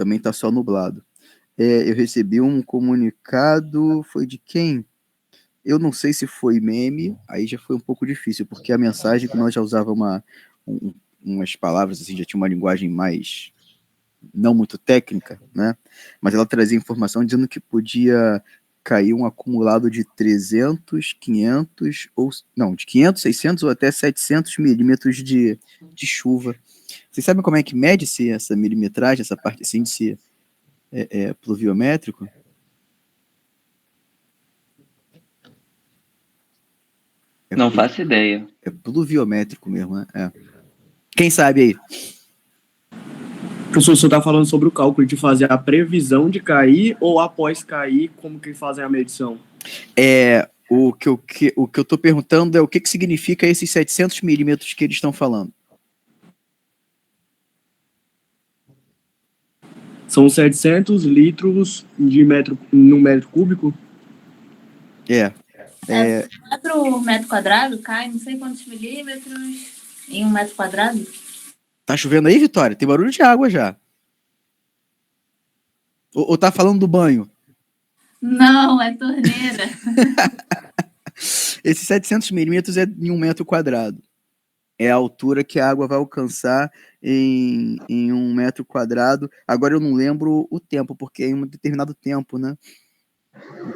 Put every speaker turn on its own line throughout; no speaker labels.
Também está só nublado. Eu recebi um comunicado, foi de quem? Eu não sei se foi meme, aí já foi um pouco difícil, porque a mensagem que nós já usava umas palavras, assim, já tinha uma linguagem mais não muito técnica, né? Mas ela trazia informação dizendo que podia cair um acumulado de 300, 500, ou não, de 500, 600 ou até 700 milímetros de chuva. Vocês sabem como é que mede-se essa milimetragem, essa parte, esse índice pluviométrico?
Não faço ideia.
É pluviométrico mesmo, né? Quem sabe aí?
Professor, o senhor está falando sobre o cálculo de fazer a previsão de cair ou após cair, como que fazem a medição?
O que eu estou perguntando é o que significa esses 700 milímetros que eles estão falando.
São 700 litros no metro cúbico?
Para metro quadrado cai não sei quantos milímetros em 1 metro quadrado.
Tá chovendo aí, Vitória? Tem barulho de água já. Ou tá falando do banho?
Não, é torneira.
Esses 700 milímetros é em 1 metro quadrado. É a altura que a água vai alcançar em 1 metro quadrado. Agora eu não lembro o tempo, porque é em um determinado tempo, né?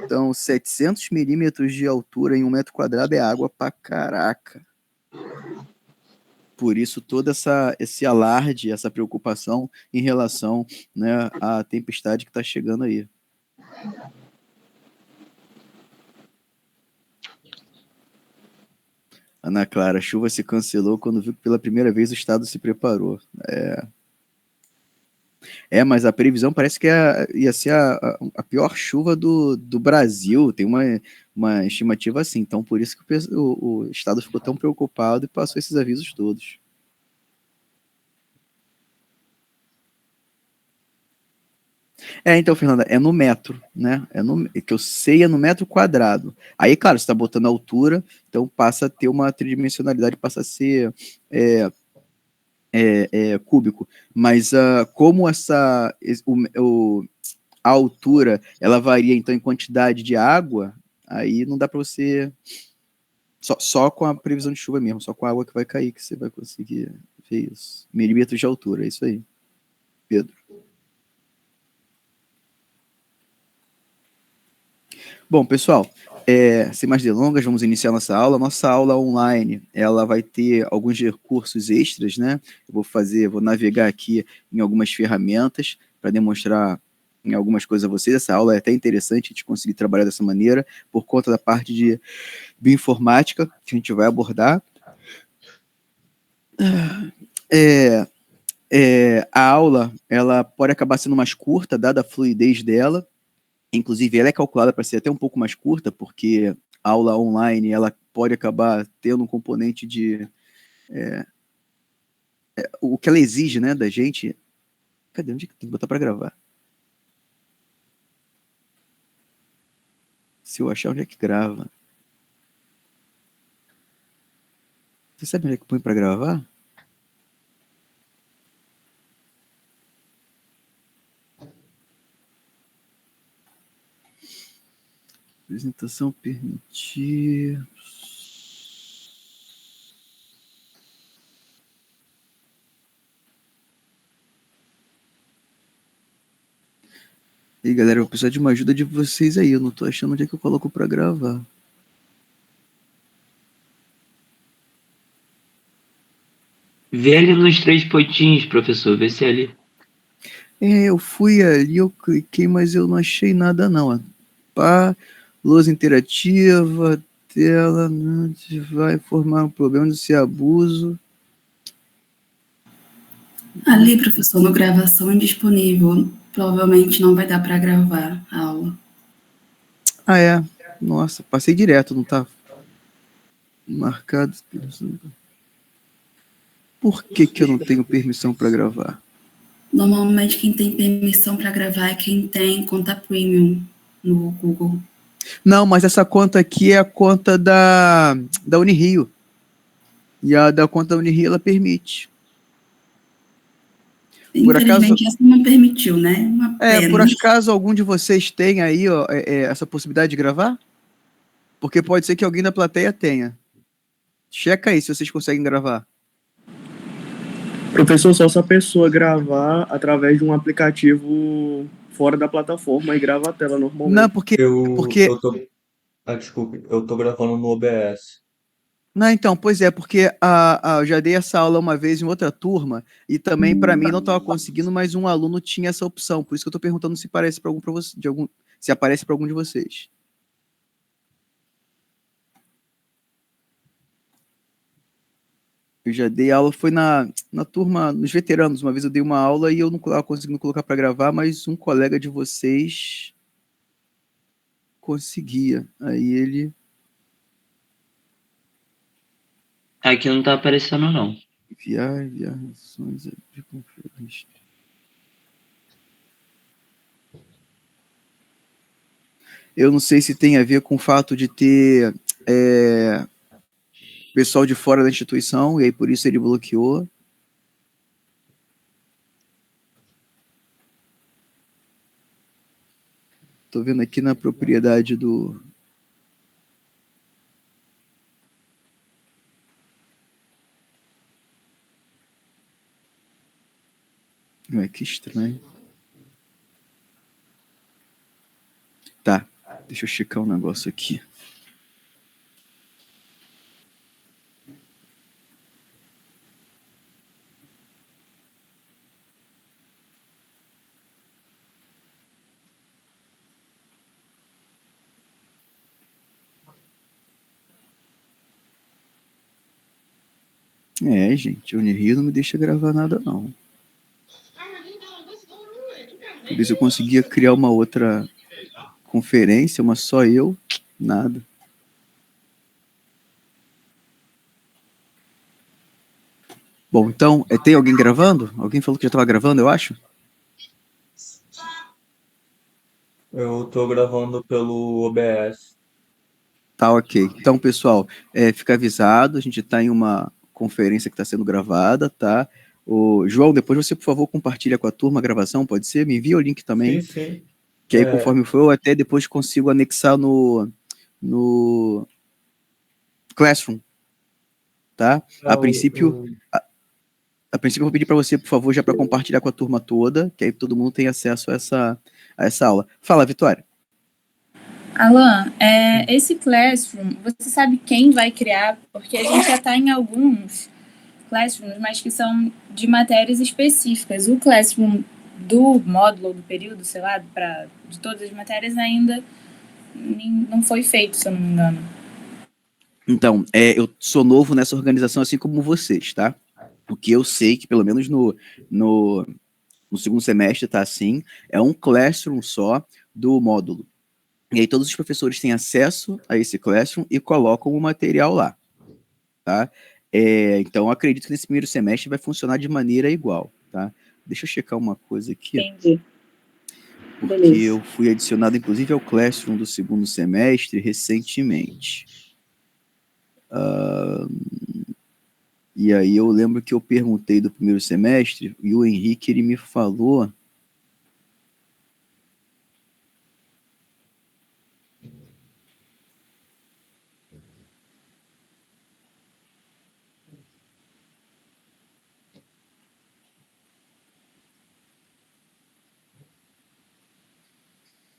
Então, 700 milímetros de altura em 1 metro quadrado é água pra caraca. Por isso, todo esse alarde, essa preocupação em relação, né, à tempestade que está chegando aí. Ana Clara, a chuva se cancelou quando viu que pela primeira vez o estado se preparou. Mas a previsão parece que ia ser a pior chuva do Brasil. Tem uma estimativa assim. Então, por isso que o estado ficou tão preocupado e passou esses avisos todos. Então, Fernanda, é no metro, né? Que eu sei é no metro quadrado. Aí, claro, você está botando a altura, então passa a ter uma tridimensionalidade, passa a ser cúbico. Mas como a altura ela varia então em quantidade de água, aí não dá para você só com a previsão de chuva mesmo, só com a água que vai cair que você vai conseguir ver isso. Milímetros de altura, é isso aí, Pedro. Bom, pessoal, sem mais delongas, vamos iniciar nossa aula. Nossa aula online, ela vai ter alguns recursos extras, né? Eu vou navegar aqui em algumas ferramentas para demonstrar em algumas coisas a vocês. Essa aula é até interessante a gente conseguir trabalhar dessa maneira, por conta da parte de bioinformática que a gente vai abordar. A aula, ela pode acabar sendo mais curta, dada a fluidez dela. Inclusive, ela é calculada para ser até um pouco mais curta, porque a aula online ela pode acabar tendo um componente de... o que ela exige, né, da gente... Cadê? Onde é que tem que botar para gravar? Se eu achar onde é que grava. Você sabe onde é que põe para gravar? Apresentação permitir... E aí, galera, eu vou precisar de uma ajuda de vocês aí. Eu não tô achando onde é que eu coloco para gravar.
Vê ali nos 3 pontinhos, professor. Vê se é ali.
Eu fui ali, eu cliquei, mas eu não achei nada não. Pá, lousa interativa, tela, vai formar um problema de ser abuso.
Ali, professor, no gravação indisponível, provavelmente não vai dar para gravar a aula.
Nossa, passei direto, não tá marcado. Por que eu não tenho permissão para gravar?
Normalmente quem tem permissão para gravar é quem tem conta premium no Google.
Não, mas essa conta aqui é a conta da Unirio. E a da conta da Unirio, ela permite. Por acaso,
Infelizmente, essa não permitiu, né? Uma pena.
por acaso algum de vocês tem aí ó, essa possibilidade de gravar? Porque pode ser que alguém da plateia tenha. Checa aí se vocês conseguem gravar.
Professor, só se a pessoa gravar através de um aplicativo fora da plataforma e grava a tela normalmente.
Não, porque...
Eu tô. Desculpe, eu tô gravando no OBS.
Não, então, pois é, porque eu já dei essa aula uma vez em outra turma e também para mim não estava conseguindo, mas um aluno tinha essa opção. Por isso que eu estou perguntando se parece para algum para você, se aparece para algum de vocês. Eu já dei aula, foi na turma, nos veteranos. Uma vez eu dei uma aula e eu não estava conseguindo colocar para gravar, mas um colega de vocês conseguia. Aí ele...
Aqui não tá aparecendo, não.
enviar ações de conferência. Eu não sei se tem a ver com o fato de ter pessoal de fora da instituição, e aí por isso ele bloqueou. Tô vendo aqui na propriedade do... Ué, que estranho. Tá, deixa eu checar um negócio aqui. Gente, o Unirio não me deixa gravar nada, não. Por isso eu conseguia criar uma outra conferência, uma só eu, nada. Bom, então, tem alguém gravando? Alguém falou que já estava gravando, eu acho?
Eu tô gravando pelo OBS.
Tá, ok. Então, pessoal, fica avisado, a gente está em uma conferência que está sendo gravada, tá? João, depois você, por favor, compartilha com a turma a gravação, pode ser? Me envia o link também.
Sim.
Que aí, conforme for, eu até depois consigo anexar no Classroom, tá? A princípio, eu vou pedir para você, por favor, já para compartilhar com a turma toda, que aí todo mundo tem acesso a essa aula. Fala, Vitória.
Alan, esse Classroom, você sabe quem vai criar? Porque a gente já está em alguns Classrooms, mas que são de matérias específicas. O Classroom do módulo, do período, sei lá, de todas as matérias ainda não foi feito, se eu não me engano.
Então, eu sou novo nessa organização, assim como vocês, tá? O que eu sei que, pelo menos no segundo semestre, tá assim, é um Classroom só do módulo. E aí todos os professores têm acesso a esse Classroom e colocam o material lá, tá? Então, eu acredito que nesse primeiro semestre vai funcionar de maneira igual, tá? Deixa eu checar uma coisa aqui.
Entendi.
Porque
Beleza.
eu fui adicionado, inclusive, ao Classroom do segundo semestre recentemente. E aí eu lembro que eu perguntei do primeiro semestre e o Henrique, ele me falou...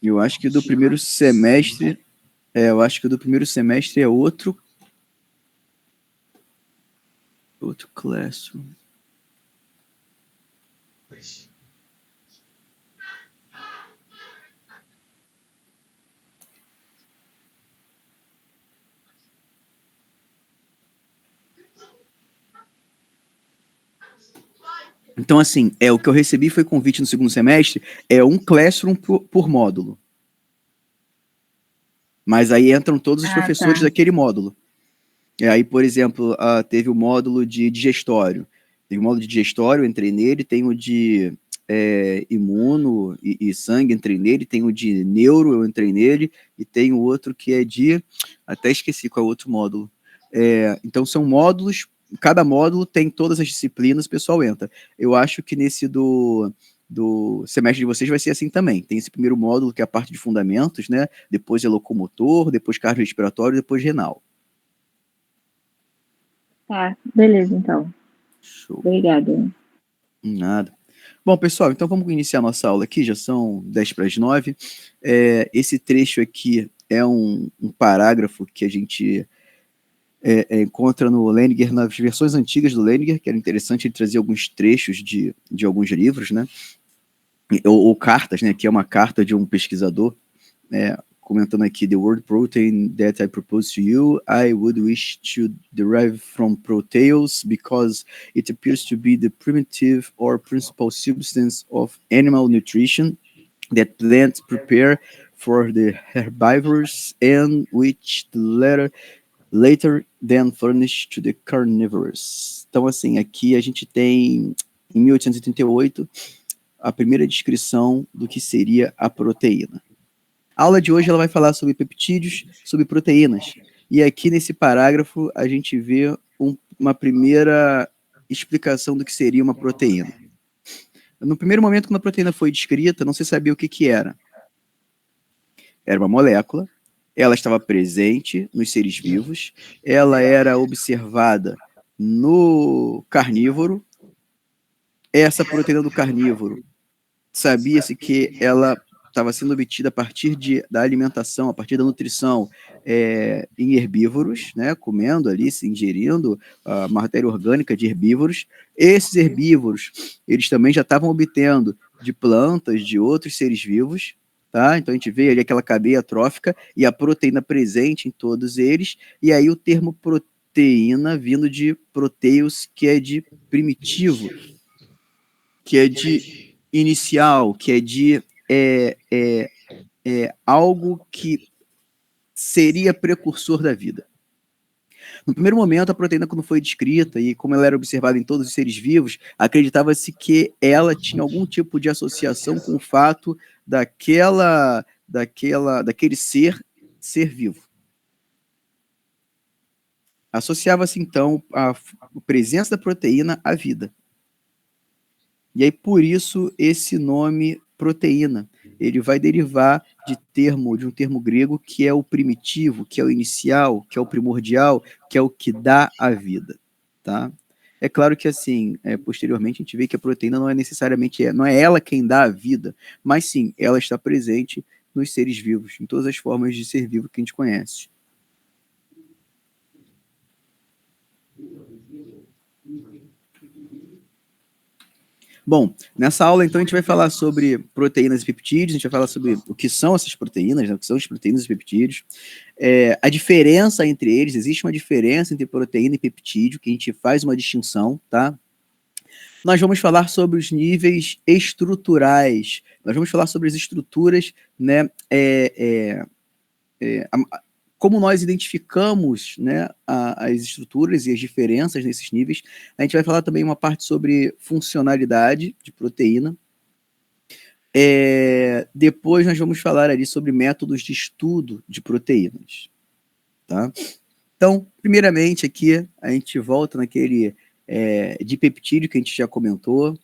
Eu acho que do primeiro semestre... eu acho que do primeiro semestre é outro Classroom. Então, assim, o que eu recebi foi convite no segundo semestre, um Classroom por módulo. Mas aí entram todos os professores daquele módulo. E aí, por exemplo, teve o módulo de digestório. Tem o módulo de digestório, eu entrei nele, tem o de imuno e sangue, entrei nele, tem o de neuro, eu entrei nele, e tem o outro que é de... Até esqueci qual é o outro módulo. Então, são módulos cada módulo tem todas as disciplinas, o pessoal entra. Eu acho que nesse do semestre de vocês vai ser assim também. Tem esse primeiro módulo, que é a parte de fundamentos, né? Depois é locomotor, depois cardiorrespiratório, depois renal.
Tá, beleza, então.
Show.
Obrigada.
Nada. Bom, pessoal, então vamos iniciar nossa aula aqui, já são 10 para as 9. Esse trecho aqui é um parágrafo que a gente encontra no Lenninger, nas versões antigas do Lenninger, que era interessante ele trazer alguns trechos de alguns livros, né? Ou cartas, né? Que é uma carta de um pesquisador, comentando aqui: the word protein that I propose to you, I would wish to derive from proteus because it appears to be the primitive or principal substance of animal nutrition that plants prepare for the herbivores and which the later then furnish to the carnivores. Então, assim, aqui a gente tem, em 1838, a primeira descrição do que seria a proteína. A aula de hoje ela vai falar sobre peptídeos, sobre proteínas. E aqui nesse parágrafo a gente vê uma primeira explicação do que seria uma proteína. No primeiro momento, quando a proteína foi descrita, não se sabia o que era. Era uma molécula, ela estava presente nos seres vivos, ela era observada no carnívoro. Essa proteína do carnívoro, sabia-se que ela estava sendo obtida a partir da alimentação, a partir da nutrição em herbívoros, né, comendo ali, se ingerindo a matéria orgânica de herbívoros. Esses herbívoros, eles também já estavam obtendo de plantas, de outros seres vivos, tá? Então a gente vê ali aquela cadeia trófica e a proteína presente em todos eles, e aí o termo proteína vindo de proteus, que é de primitivo, que é de inicial, que é de algo que seria precursor da vida. No primeiro momento, a proteína, quando foi descrita e como ela era observada em todos os seres vivos, acreditava-se que ela tinha algum tipo de associação com o fato daquele ser vivo. Associava-se, então, a presença da proteína à vida. E aí, por isso, esse nome proteína, ele vai derivar de um termo grego que é o primitivo, que é o inicial, que é o primordial, que é o que dá a vida, tá? É claro que, assim, posteriormente a gente vê que a proteína não é necessariamente, não é ela quem dá a vida, mas sim, ela está presente nos seres vivos, em todas as formas de ser vivo que a gente conhece. Bom, nessa aula, então, a gente vai falar sobre proteínas e peptídeos, a gente vai falar sobre o que são essas proteínas, né, o que são as proteínas e peptídeos, a diferença entre eles. Existe uma diferença entre proteína e peptídeo, que a gente faz uma distinção, tá? Nós vamos falar sobre os níveis estruturais, nós vamos falar sobre as estruturas, né, como nós identificamos, né, as estruturas e as diferenças nesses níveis. A gente vai falar também uma parte sobre funcionalidade de proteína. Depois nós vamos falar ali sobre métodos de estudo de proteínas. Tá? Então, primeiramente aqui, a gente volta naquele de peptídeo que a gente já comentou,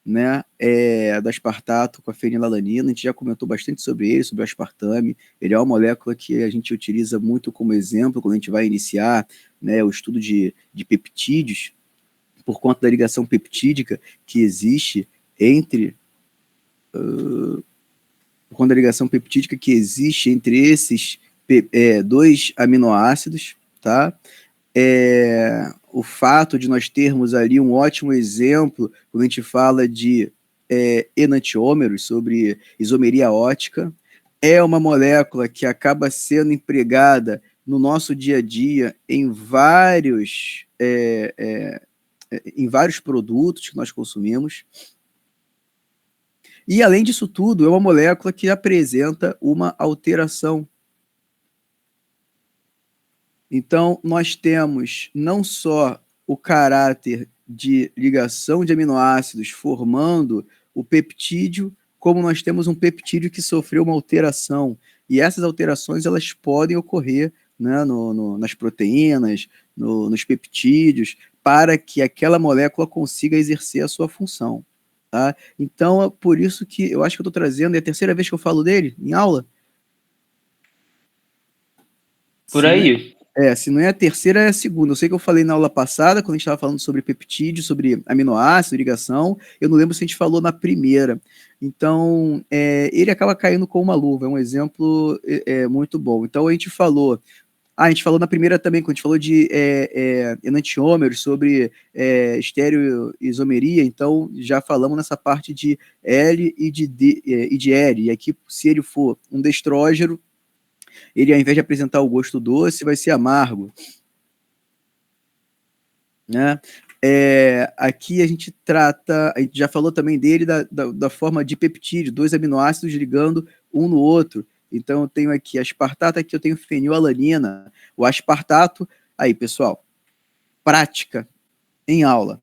né, do aspartato com a fenilalanina. A gente já comentou bastante sobre ele, sobre o aspartame. Ele é uma molécula que a gente utiliza muito como exemplo quando a gente vai iniciar, né, o estudo de peptídeos, por conta da ligação peptídica que existe entre esses dois aminoácidos, tá? O fato de nós termos ali um ótimo exemplo quando a gente fala de enantiômeros, sobre isomeria ótica. É uma molécula que acaba sendo empregada no nosso dia a dia em vários produtos que nós consumimos. E, além disso tudo, é uma molécula que apresenta uma alteração. Então, nós temos não só o caráter de ligação de aminoácidos formando o peptídeo, como nós temos um peptídeo que sofreu uma alteração. E essas alterações elas podem ocorrer, né, nas proteínas, nos peptídeos, para que aquela molécula consiga exercer a sua função. Tá? Então, é por isso que eu acho que eu estou trazendo, é a terceira vez que eu falo dele em aula.
Por aí.
Se não é a terceira, é a segunda. Eu sei que eu falei na aula passada, quando a gente estava falando sobre peptídeo, sobre aminoácido, ligação. Eu não lembro se a gente falou na primeira. Então, ele acaba caindo com uma luva. É um exemplo muito bom. Então, a gente falou na primeira também, quando a gente falou de enantiômeros, sobre estereoisomeria, então já falamos nessa parte de L e de L. E aqui, se ele for um destrógeno, ele, ao invés de apresentar o gosto doce, vai ser amargo. Né? Aqui a gente já falou também dele da forma de peptídeo, 2 aminoácidos ligando um no outro. Então eu tenho aqui aspartato, aqui eu tenho fenilalanina. O aspartato, aí pessoal, prática em aula.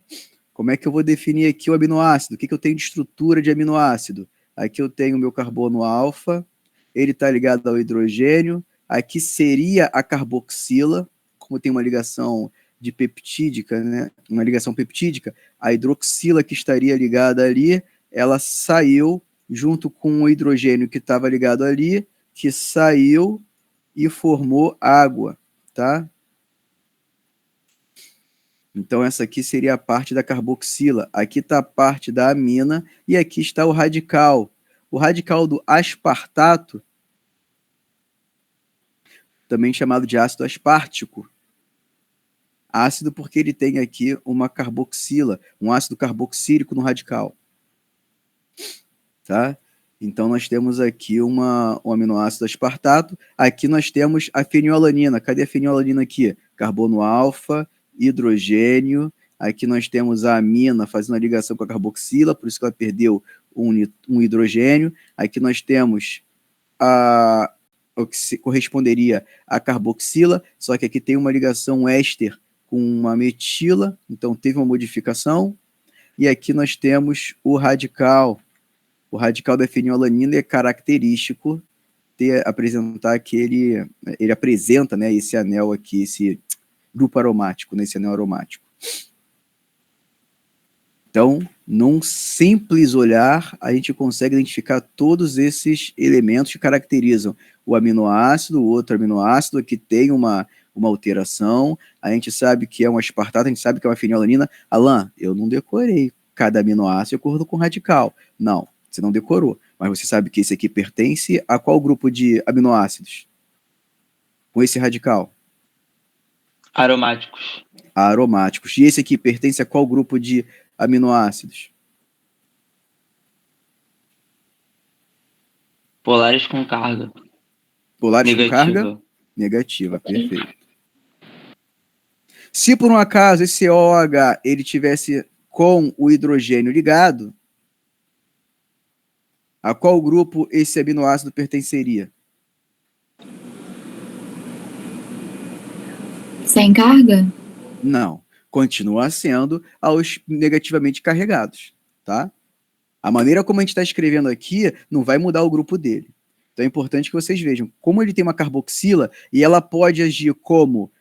Como é que eu vou definir aqui o aminoácido? O que eu tenho de estrutura de aminoácido? Aqui eu tenho o meu carbono alfa, ele está ligado ao hidrogênio. Aqui seria a carboxila, como tem uma ligação de peptídica, né? Uma ligação peptídica, a hidroxila que estaria ligada ali, ela saiu junto com o hidrogênio que estava ligado ali, que saiu e formou água, tá? Então essa aqui seria a parte da carboxila. Aqui está a parte da amina e aqui está o radical. O radical do aspartato, também chamado de ácido aspartico. Ácido porque ele tem aqui uma carboxila, um ácido carboxílico no radical. Tá? Então nós temos aqui um aminoácido aspartato. Aqui nós temos a fenilalanina. Cadê a fenilalanina aqui? Carbono alfa, hidrogênio. Aqui nós temos a amina fazendo a ligação com a carboxila, por isso que ela perdeu um hidrogênio. Aqui nós temos o que corresponderia à carboxila, só que aqui tem uma ligação éster com uma metila, então teve uma modificação. E aqui nós temos o radical. O radical da fenilalanina é característico apresentar que ele apresenta, né, esse anel aqui, esse grupo aromático, né, esse anel aromático. Então, num simples olhar, a gente consegue identificar todos esses elementos que caracterizam o aminoácido, o outro aminoácido que tem uma alteração. A gente sabe que é um aspartato, a gente sabe que é uma fenilalanina. Alan, eu não decorei cada aminoácido de acordo com o radical. Não, você não decorou. Mas você sabe que esse aqui pertence a qual grupo de aminoácidos? Com esse radical?
Aromáticos.
Aromáticos. E esse aqui pertence a qual grupo de aminoácidos?
Polares com carga.
Polares com carga? Negativa, perfeito. Se por um acaso esse OH ele tivesse com o hidrogênio ligado, a qual grupo esse aminoácido pertenceria?
Sem carga?
Não. Continua sendo aos negativamente carregados, tá? A maneira como a gente está escrevendo aqui não vai mudar o grupo dele. Então é importante que vocês vejam como ele tem uma carboxila e ela pode agir como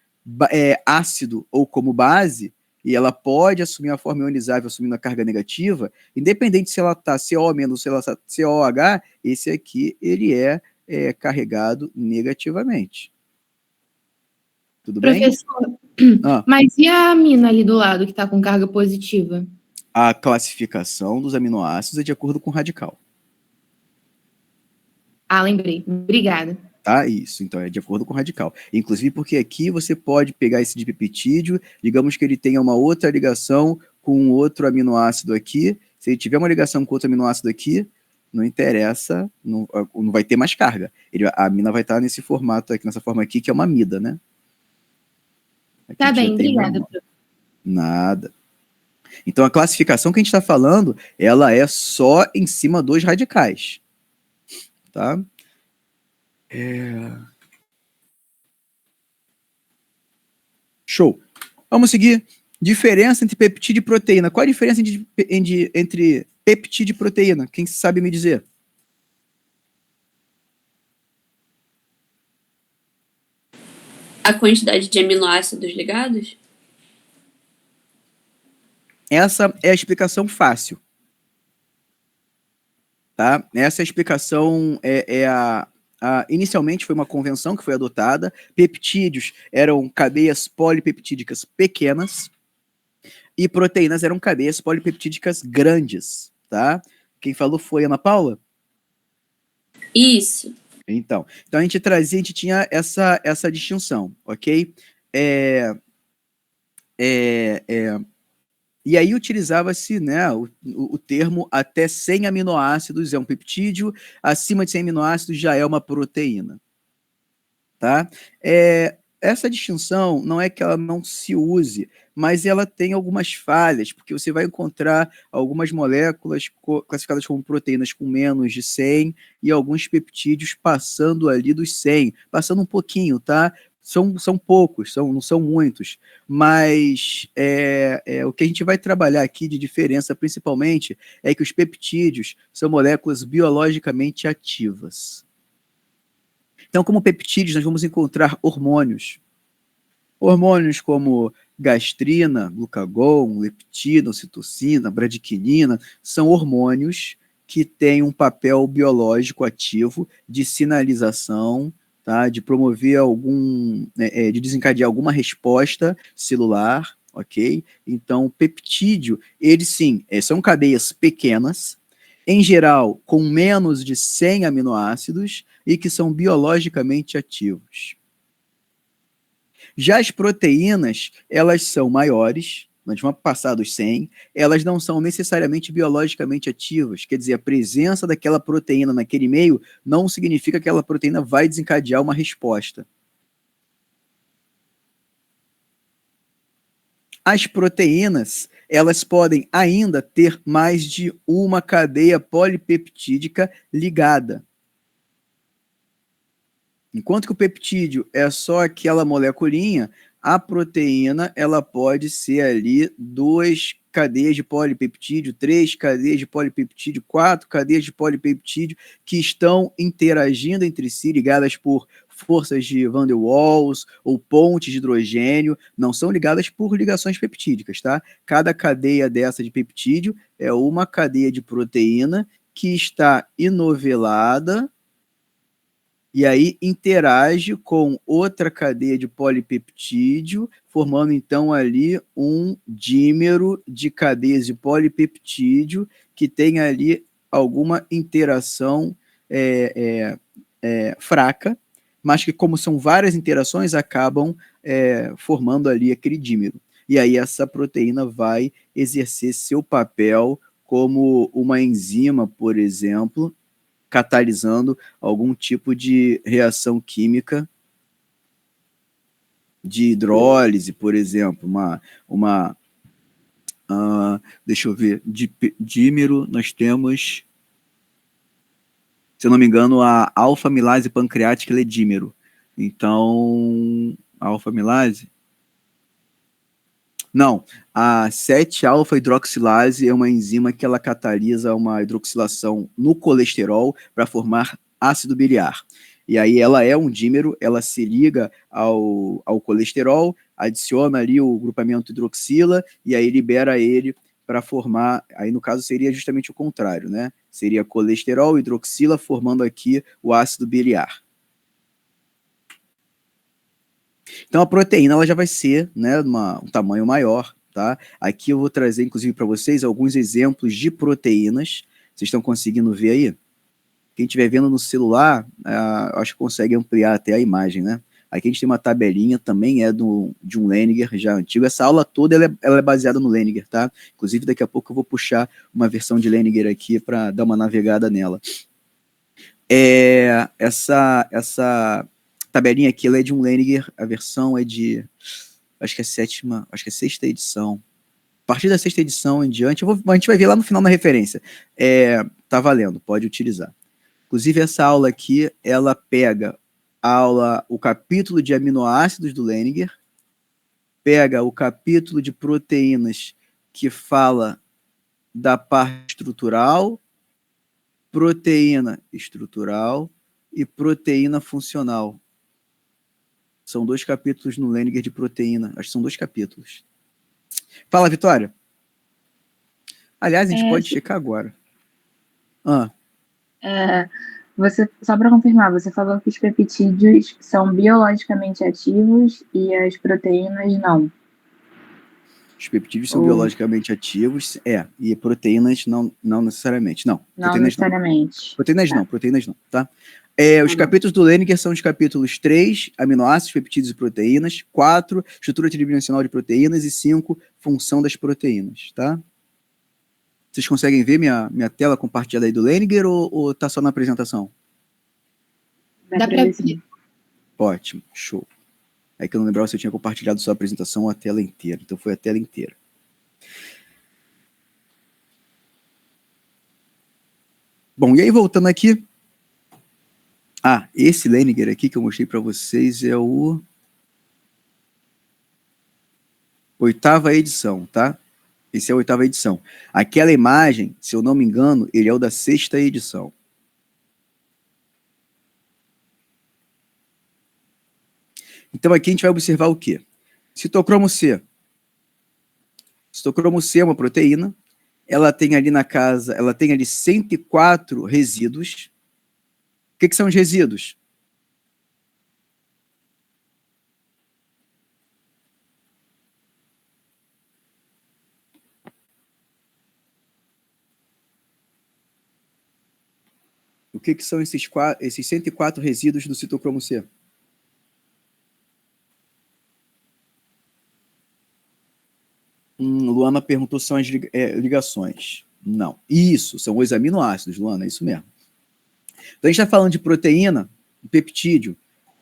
ácido ou como base, e ela pode assumir a forma ionizável assumindo a carga negativa, independente se ela está CO- ou se ela está COH, esse aqui ele é carregado negativamente. Tudo bem?
Professor, mas e a amina ali do lado que está com carga positiva?
A classificação dos aminoácidos é de acordo com o radical.
Ah, lembrei. Obrigada.
Tá? Isso, então é de acordo com o radical. Inclusive porque aqui você pode pegar esse dipeptídeo, digamos que ele tenha uma outra ligação com outro aminoácido aqui. Se ele tiver uma ligação com outro aminoácido aqui, não interessa, não vai ter mais carga. A amina vai estar nesse formato aqui, nessa forma aqui, que é uma amida, né? Aqui
Tá bem, obrigada.
Nada. Então a classificação que a gente está falando, ela é só em cima dos radicais. Tá? Show. Vamos seguir. Diferença entre peptídeo e proteína. Qual a diferença entre peptídeo e proteína? Quem sabe me dizer?
A quantidade de aminoácidos ligados?
essa é a explicação fácil. Tá? Essa explicação inicialmente foi uma convenção que foi adotada. Peptídeos eram cadeias polipeptídicas pequenas e proteínas eram cadeias polipeptídicas grandes, tá? Quem falou foi a Ana Paula?
Isso.
Então a gente tinha essa distinção, ok? E aí utilizava-se, né, o termo até 100 aminoácidos é um peptídeo, acima de 100 aminoácidos já é uma proteína. Tá? Essa distinção não é que ela não se use, mas ela tem algumas falhas, porque você vai encontrar algumas moléculas classificadas como proteínas com menos de 100 e alguns peptídeos passando ali dos 100, passando um pouquinho, tá? São poucos, não são muitos, mas o que a gente vai trabalhar aqui de diferença, principalmente, é que os peptídeos são moléculas biologicamente ativas. Então, como peptídeos, nós vamos encontrar hormônios. Hormônios como gastrina, glucagon, leptina, ocitocina, bradiquinina, são hormônios que têm um papel biológico ativo de sinalização, tá? De promover de desencadear alguma resposta celular, ok? Então, peptídeo, eles sim, são cadeias pequenas, em geral, com menos de 100 aminoácidos e que são biologicamente ativos. Já as proteínas, elas são maiores, nós vamos passar dos 100, elas não são necessariamente biologicamente ativas, quer dizer, a presença daquela proteína naquele meio não significa que aquela proteína vai desencadear uma resposta. As proteínas, elas podem ainda ter mais de uma cadeia polipeptídica ligada. Enquanto que o peptídeo é só aquela moleculinha, a proteína ela pode ser ali 2 cadeias de polipeptídeo, 3 cadeias de polipeptídeo, 4 cadeias de polipeptídeo que estão interagindo entre si, ligadas por forças de Van der Waals ou pontes de hidrogênio, não são ligadas por ligações peptídicas, tá? Cada cadeia dessa de peptídeo é uma cadeia de proteína que está inovelada e aí interage com outra cadeia de polipeptídeo, formando então ali um dímero de cadeias de polipeptídeo que tem ali alguma interação fraca, mas que, como são várias interações, acabam formando ali aquele dímero. E aí essa proteína vai exercer seu papel como uma enzima, por exemplo, catalisando algum tipo de reação química de hidrólise, por exemplo, deixa eu ver, dímero, nós temos, se eu não me engano, a alfa-amilase pancreática ela é dímero. Então, a alfa-amilase? Não, a 7-alfa-hidroxilase é uma enzima que ela catalisa uma hidroxilação no colesterol para formar ácido biliar. E aí ela é um dímero, ela se liga ao colesterol, adiciona ali o grupamento hidroxila e aí libera ele para formar, aí no caso seria justamente o contrário, né? Seria colesterol, hidroxila, formando aqui o ácido biliar. Então a proteína ela já vai ser, né, um tamanho maior, tá? Aqui eu vou trazer inclusive para vocês alguns exemplos de proteínas. Vocês estão conseguindo ver aí? Quem estiver vendo no celular, acho que consegue ampliar até a imagem, né? Aqui a gente tem uma tabelinha, também de um Lehninger já antigo. Essa aula toda ela é baseada no Lehninger, tá? Inclusive daqui a pouco eu vou puxar uma versão de Lehninger aqui para dar uma navegada nela. Essa tabelinha aqui ela é de um Lehninger, a versão é de, acho que é sexta edição. A partir da sexta edição em diante, a gente vai ver lá no final na referência. Tá valendo, pode utilizar. Inclusive essa aula aqui, ela pega o capítulo de aminoácidos do Lehninger, pega o capítulo de proteínas que fala da parte estrutural, proteína estrutural e proteína funcional. São 2 capítulos no Lehninger de proteína. Acho que são 2 capítulos. Fala, Vitória. Aliás, a gente pode checar agora.
Só para confirmar, você falou que os peptídeos são biologicamente ativos e as proteínas não.
Os peptídeos são biologicamente ativos, e proteínas não necessariamente. Não,
não necessariamente.
Proteínas não, tá? Os capítulos do Lehninger são os capítulos 3, aminoácidos, peptídeos e proteínas, 4, estrutura tridimensional de proteínas e 5, função das proteínas, tá? Vocês conseguem ver minha tela compartilhada aí do Lehninger ou tá só na apresentação?
Dá pra ver.
Ótimo, show. É que eu não lembrava se eu tinha compartilhado só a apresentação ou a tela inteira. Então foi a tela inteira. Bom, e aí voltando aqui. Esse Lehninger aqui que eu mostrei para vocês é o 8ª edição, tá? Esse é a 8ª edição. Aquela imagem, se eu não me engano, ele é o da 6ª edição. Então aqui a gente vai observar o quê? Citocromo C. Citocromo C é uma proteína. Ela tem ali 104 resíduos. O que são os resíduos? O que são esses 104 resíduos do citocromo C? Luana perguntou se são as ligações. Não. Isso, são os aminoácidos, Luana, é isso mesmo. Então, a gente está falando de proteína, peptídeo.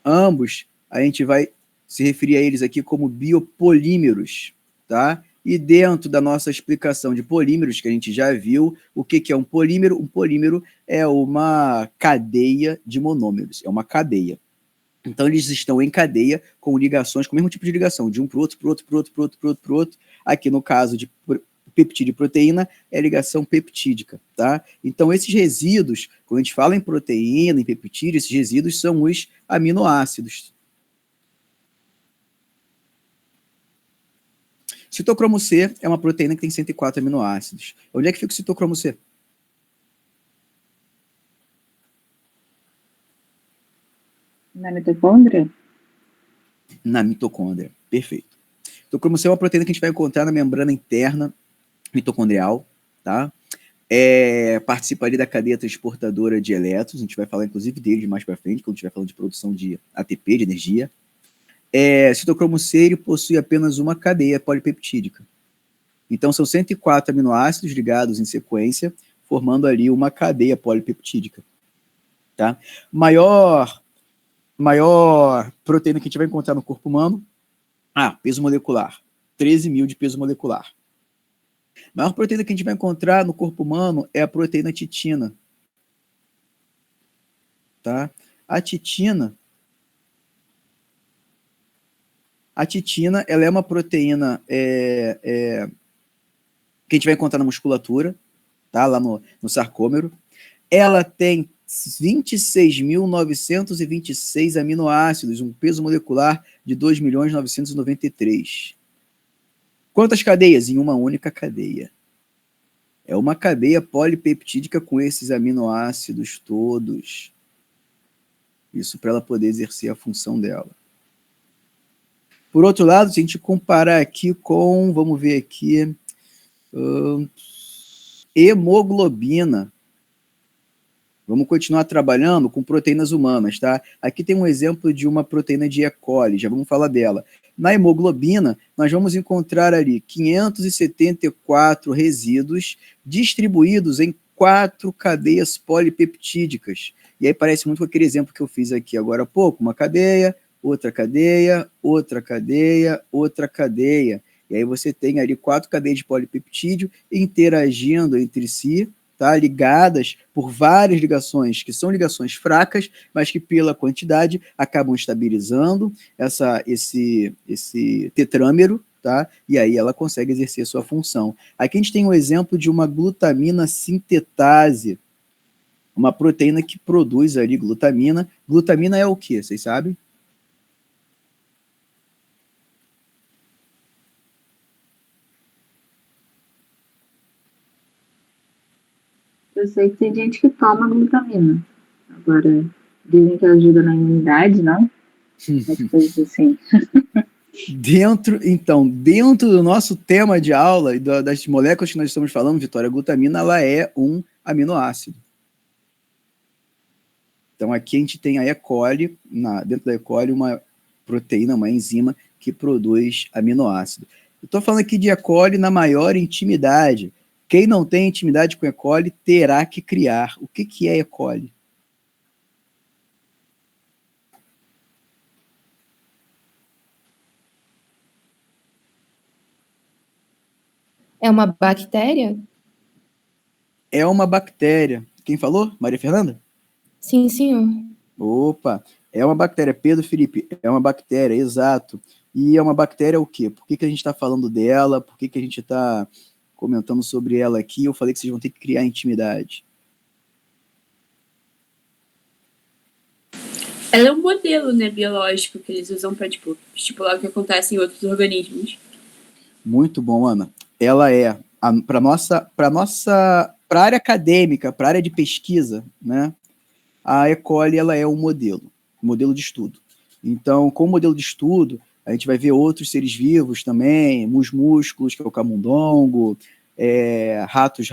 Ambos, a gente vai se referir a eles aqui como biopolímeros, tá? E dentro da nossa explicação de polímeros, que a gente já viu, o que é um polímero? Um polímero é uma cadeia de monômeros, é uma cadeia. Então, eles estão em cadeia com ligações, com o mesmo tipo de ligação, de um para o outro, para o outro, para o outro, para o outro, para o outro, para o outro. Aqui, no caso de peptídeo e proteína, é ligação peptídica, tá? Então, esses resíduos, quando a gente fala em proteína, em peptídeo, esses resíduos são os aminoácidos. Citocromo C é uma proteína que tem 104 aminoácidos. Onde é que fica o citocromo C?
Na mitocôndria?
Na mitocôndria, perfeito. Citocromo C é uma proteína que a gente vai encontrar na membrana interna mitocondrial, tá? Participa ali da cadeia transportadora de elétrons, a gente vai falar inclusive dele mais para frente, quando a gente vai falando de produção de ATP, de energia. Citocromo C ele possui apenas uma cadeia polipeptídica. Então são 104 aminoácidos ligados em sequência, formando ali uma cadeia polipeptídica. Tá? Maior proteína que a gente vai encontrar no corpo humano, peso molecular, 13.000 de peso molecular. A maior proteína que a gente vai encontrar no corpo humano é a proteína titina. Tá? A titina, ela é uma proteína que a gente vai encontrar na musculatura, tá? Lá no sarcômero. Ela tem 26.926 aminoácidos, um peso molecular de 2.993.000. Quantas cadeias? Em uma única cadeia. É uma cadeia polipeptídica com esses aminoácidos todos. Isso para ela poder exercer a função dela. Por outro lado, se a gente comparar aqui com, vamos ver aqui, hemoglobina. Vamos continuar trabalhando com proteínas humanas, tá? Aqui tem um exemplo de uma proteína de E. coli, já vamos falar dela. Na hemoglobina, nós vamos encontrar ali 574 resíduos distribuídos em 4 cadeias polipeptídicas. E aí parece muito com aquele exemplo que eu fiz aqui agora há pouco, uma cadeia, outra cadeia, outra cadeia, outra cadeia. E aí você tem ali 4 cadeias de polipeptídeo interagindo entre si, tá? Ligadas por várias ligações, que são ligações fracas, mas que pela quantidade acabam estabilizando esse tetrâmero, tá? E aí ela consegue exercer sua função. Aqui a gente tem um exemplo de uma glutamina sintetase, uma proteína que produz ali glutamina. Glutamina é o quê? Vocês sabem?
eu sei que tem gente que toma glutamina. Agora, dizem que ajuda na imunidade, não? As coisas assim.
Dentro do nosso tema de aula e das moléculas que nós estamos falando, Vitória, a glutamina, ela é um aminoácido. Então, aqui a gente tem a E. coli, dentro da E. coli, uma proteína, uma enzima que produz aminoácido. Eu estou falando aqui de E. coli na maior intimidade. Quem não tem intimidade com E. coli terá que criar. O que é E. coli?
É uma bactéria?
É uma bactéria. Quem falou? Maria Fernanda?
Sim, senhor.
Opa, é uma bactéria. Pedro Felipe, é uma bactéria, exato. E é uma bactéria o quê? Por que a gente está falando dela? Por que a gente está comentando sobre ela aqui? Eu falei que vocês vão ter que criar intimidade.
Ela é um modelo, né, biológico que eles usam para estipular o que acontece em outros organismos.
Muito bom, Ana. Ela é, para a área acadêmica, para a área de pesquisa, né? A E. coli, ela é um modelo de estudo. Então, como modelo de estudo, a gente vai ver outros seres vivos também, músculos, que é o camundongo, ratos,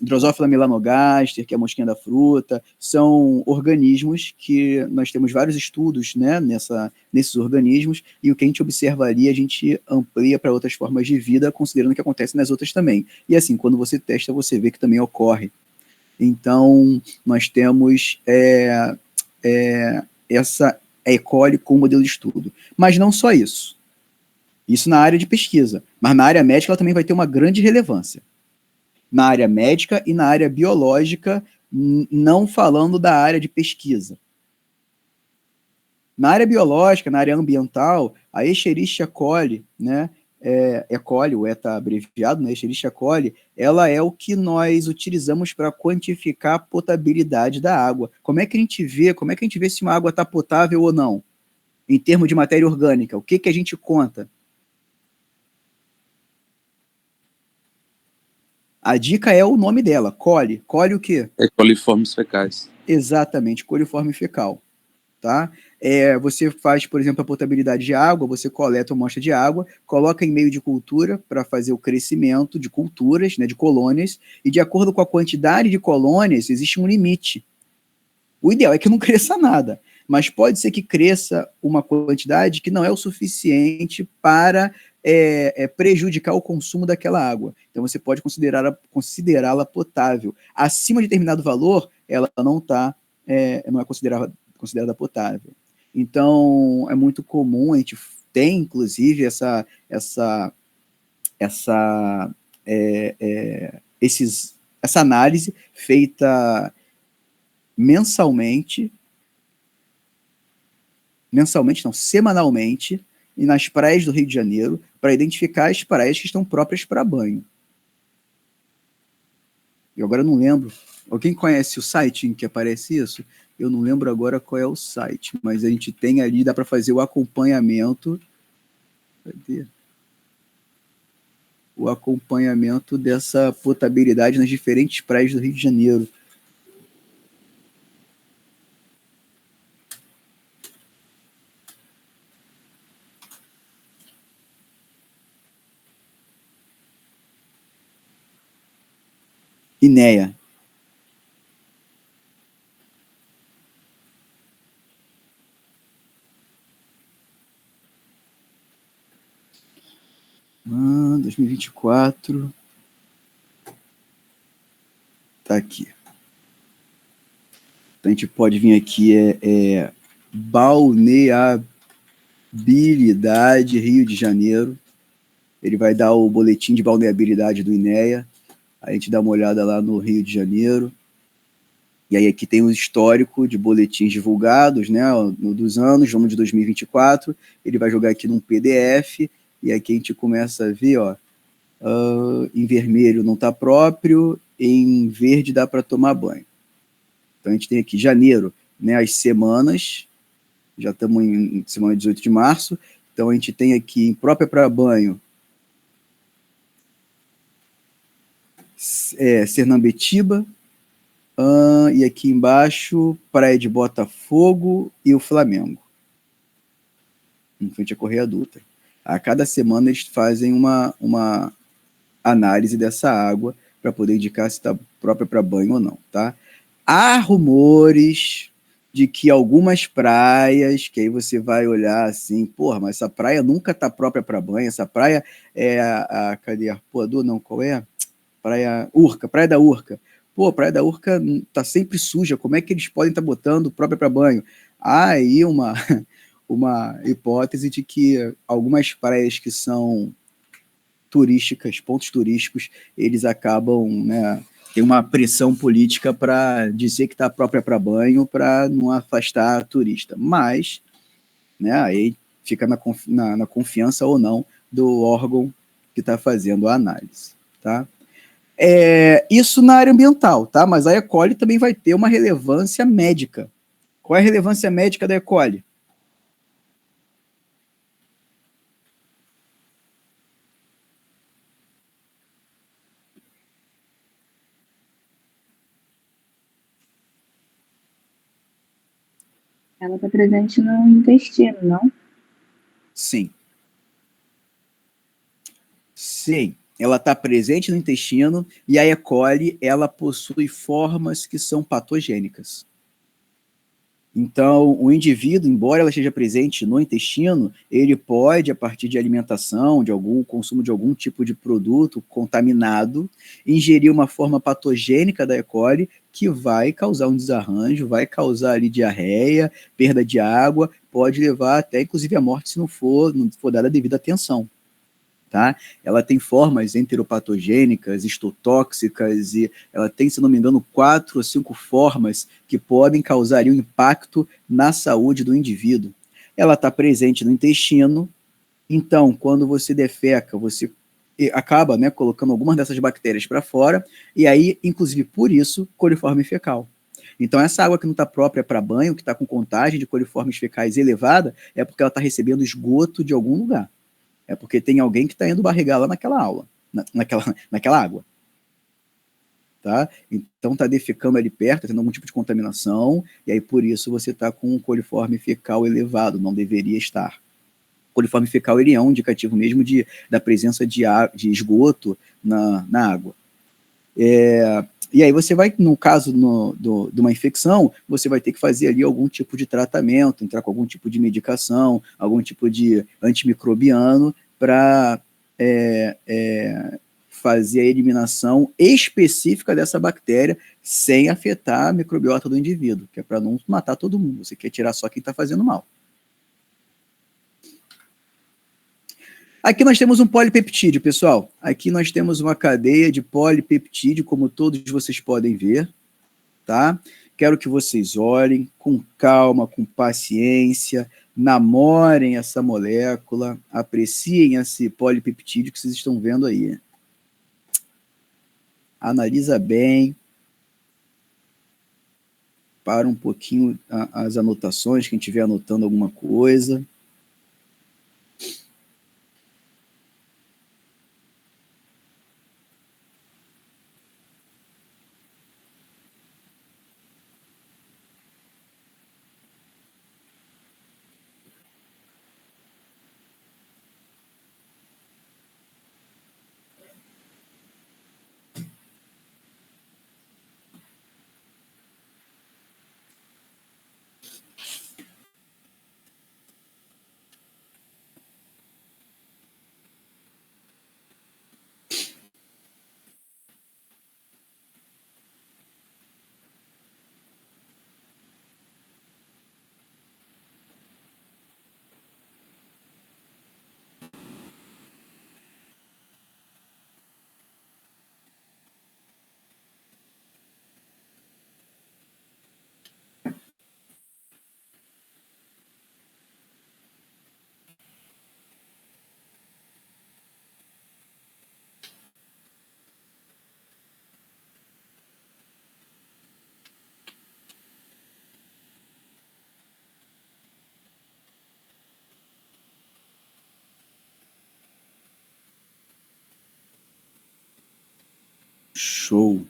Drosophila melanogaster, que é a mosquinha da fruta. São organismos que nós temos vários estudos, né, nesses organismos, e o que a gente observa ali, a gente amplia para outras formas de vida, considerando o que acontece nas outras também. E assim, quando você testa, você vê que também ocorre. Então, nós temos essa E. coli como modelo de estudo. Mas não só isso. Isso na área de pesquisa. Mas na área médica ela também vai ter uma grande relevância. Na área médica e na área biológica, não falando da área de pesquisa. Na área biológica, na área ambiental, a Escherichia coli, né, E. coli, o E está abreviado, né, Escherichia coli, ela é o que nós utilizamos para quantificar a potabilidade da água. Como é que a gente vê se uma água está potável ou não? Em termos de matéria orgânica, o que a gente conta? A dica é o nome dela, coli. Coli o quê?
É coliformes fecais.
Exatamente, coliforme fecal. Tá? Você faz, por exemplo, a potabilidade de água, você coleta uma amostra de água, coloca em meio de cultura para fazer o crescimento de culturas, né, de colônias, e de acordo com a quantidade de colônias, existe um limite. O ideal é que não cresça nada, mas pode ser que cresça uma quantidade que não é o suficiente para prejudicar o consumo daquela água. Então você pode considerá-la potável. Acima de determinado valor, ela não é considerada potável. Então, é muito comum, a gente tem, inclusive, essa análise feita semanalmente, e nas praias do Rio de Janeiro, para identificar as praias que estão próprias para banho. Eu agora não lembro. Alguém conhece o site em que aparece isso? Eu não lembro agora qual é o site, mas a gente tem ali, dá para fazer o acompanhamento. Cadê? O acompanhamento dessa potabilidade nas diferentes praias do Rio de Janeiro. INEA. Ah, 2024. Tá aqui. Então a gente pode vir aqui, Balneabilidade Rio de Janeiro. Ele vai dar o boletim de balneabilidade do INEA. A gente dá uma olhada lá no Rio de Janeiro. E aí aqui tem o histórico de boletins divulgados, né, dos anos, vamos de 2024. Ele vai jogar aqui num PDF, e aqui a gente começa a ver, em vermelho não está próprio, em verde dá para tomar banho. Então a gente tem aqui janeiro, né, as semanas, já estamos em semana 18 de março, então a gente tem aqui em própria para banho, Sernambetiba, e aqui embaixo, Praia de Botafogo e o Flamengo, em frente à Correia Dutra. A cada semana eles fazem uma análise dessa água para poder indicar se está própria para banho ou não, tá? Há rumores de que algumas praias, que aí você vai olhar assim, porra, mas essa praia nunca está própria para banho, essa praia é cadê? Arpoador, não, qual é? Praia da Urca. Pô, a Praia da Urca tá sempre suja, como é que eles podem estar botando própria para banho? Há aí uma hipótese de que algumas praias que são turísticas, pontos turísticos, eles acabam, né, tem uma pressão política para dizer que está própria para banho, para não afastar turista. Mas, né, aí fica na confiança ou não do órgão que está fazendo a análise, tá? Isso na área ambiental, tá? Mas a E. coli também vai ter uma relevância médica. Qual é a relevância médica da E. coli?
Ela está presente no intestino, não?
Sim. Sim, ela está presente no intestino e a E. coli, ela possui formas que são patogênicas. Então, o indivíduo, embora ela esteja presente no intestino, ele pode, a partir de alimentação, de algum consumo de algum tipo de produto contaminado, ingerir uma forma patogênica da E. coli que vai causar um desarranjo, vai causar ali diarreia, perda de água, pode levar até, inclusive, à morte se não for dada a devida atenção. Tá? Ela tem formas enteropatogênicas, histotóxicas, e ela tem, se não me engano, 4 ou 5 formas que podem causar um impacto na saúde do indivíduo. Ela está presente no intestino, então, quando você defeca, você acaba, né, colocando algumas dessas bactérias para fora, e aí, inclusive por isso, coliforme fecal. Então, essa água que não está própria para banho, que está com contagem de coliformes fecais elevada, é porque ela está recebendo esgoto de algum lugar. É porque tem alguém que está indo barrigar lá naquela aula, naquela água. Tá? Então está defecando ali perto, tá tendo algum tipo de contaminação, e aí por isso você está com um coliforme fecal elevado, não deveria estar. O coliforme fecal ele é um indicativo mesmo da presença de esgoto na água. E aí você vai, no caso de uma infecção, você vai ter que fazer ali algum tipo de tratamento, entrar com algum tipo de medicação, algum tipo de antimicrobiano para fazer a eliminação específica dessa bactéria sem afetar a microbiota do indivíduo, que é para não matar todo mundo, você quer tirar só quem está fazendo mal. Aqui nós temos um polipeptídeo, pessoal. Aqui nós temos uma cadeia de polipeptídeo, como todos vocês podem ver, tá? Quero que vocês olhem com calma, com paciência, namorem essa molécula, apreciem esse polipeptídeo que vocês estão vendo aí. Analisa bem. Para um pouquinho as anotações, quem estiver anotando alguma coisa. Show.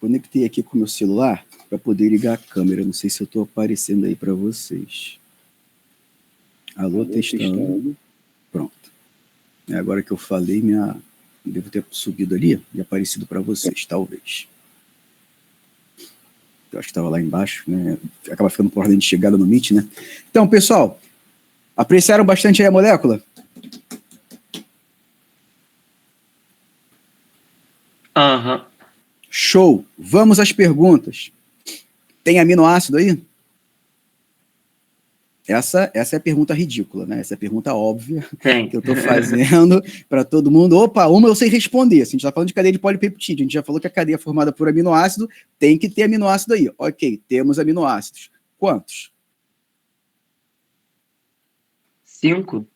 Conectei aqui com o meu celular para poder ligar a câmera. Não sei se eu estou aparecendo aí para vocês. Alô, testando. Pronto. Agora que eu falei, devo ter subido ali e aparecido para vocês, talvez. Eu acho que estava lá embaixo, né? Acaba ficando por ordem de chegada no Meet, né? Então, pessoal, apreciaram bastante aí a molécula?
Aham.
Show! Vamos às perguntas. Tem aminoácido aí? Essa é a pergunta ridícula, né? Essa é a pergunta óbvia
Tem.
que eu estou fazendo para todo mundo. Opa, uma eu sei responder. Se a gente está falando de cadeia de polipeptídeo, a gente já falou que a cadeia é formada por aminoácido, tem que ter aminoácido aí. Ok, temos aminoácidos. Quantos?
5?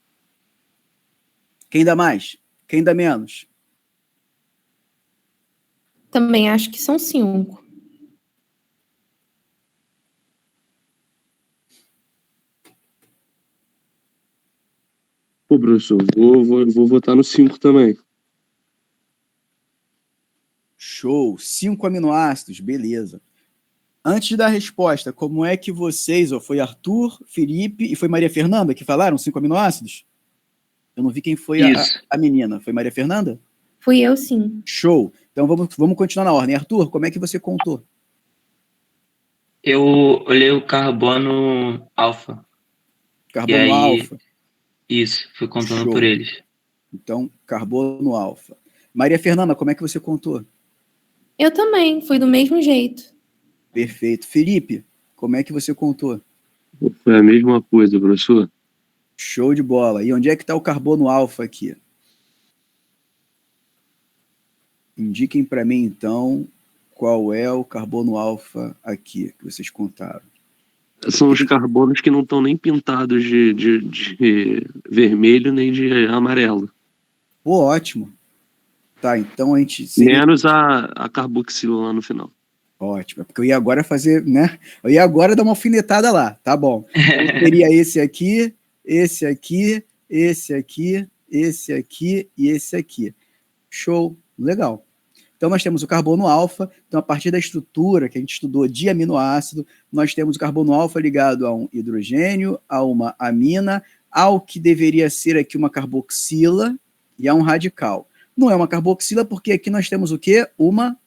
Quem dá mais? Quem dá menos?
Também acho que são 5.
Pô, professor, vou votar no 5 também.
Show! 5 aminoácidos, beleza. Antes de dar a resposta, como é que vocês, foi Arthur, Felipe e foi Maria Fernanda que falaram 5 aminoácidos? Eu não vi quem foi a menina. Foi Maria Fernanda?
Fui eu, sim.
Show! Então vamos continuar na ordem. Arthur, como é que você contou?
Eu olhei o carbono alfa.
Carbono alfa?
Isso, fui contando
Show.
por eles.
Então, carbono alfa. Maria Fernanda, como é que você contou?
Eu também, fui do mesmo jeito.
Perfeito. Felipe, como é que você contou?
Foi a mesma coisa, professor.
Show de bola. E onde é que está o carbono alfa aqui? Indiquem para mim, então, qual é o carbono alfa aqui que vocês contaram.
São os carbonos que não estão nem pintados de vermelho nem de amarelo.
Pô, ótimo. Tá, então a gente...
Menos a carboxila lá no final.
Ótimo, é porque eu ia agora fazer, né? Eu ia agora dar uma alfinetada lá, tá bom. Então, seria esse aqui, esse aqui, esse aqui, esse aqui e esse aqui. Show, legal. Então nós temos o carbono alfa, então a partir da estrutura que a gente estudou de aminoácido, nós temos o carbono alfa ligado a um hidrogênio, a uma amina, ao que deveria ser aqui uma carboxila e a um radical. Não é uma carboxila porque aqui nós temos o quê? Uma...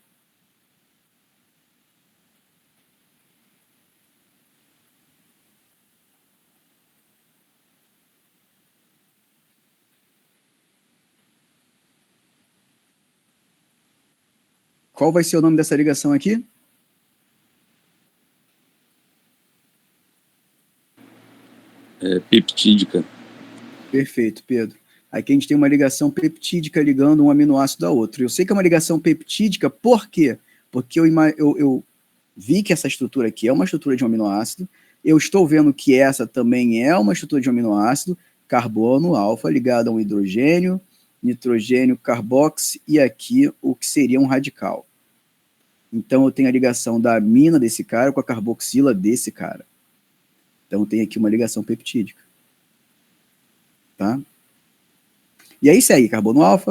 Qual vai ser o nome dessa ligação aqui?
Peptídica.
Perfeito, Pedro. Aqui a gente tem uma ligação peptídica ligando um aminoácido a outro. Eu sei que é uma ligação peptídica, por quê? Porque eu vi que essa estrutura aqui é uma estrutura de um aminoácido, eu estou vendo que essa também é uma estrutura de um aminoácido, carbono alfa ligado a um hidrogênio, nitrogênio, carboxi, e aqui o que seria um radical. Então eu tenho a ligação da amina desse cara com a carboxila desse cara. Então tem aqui uma ligação peptídica. Tá? E aí segue carbono alfa,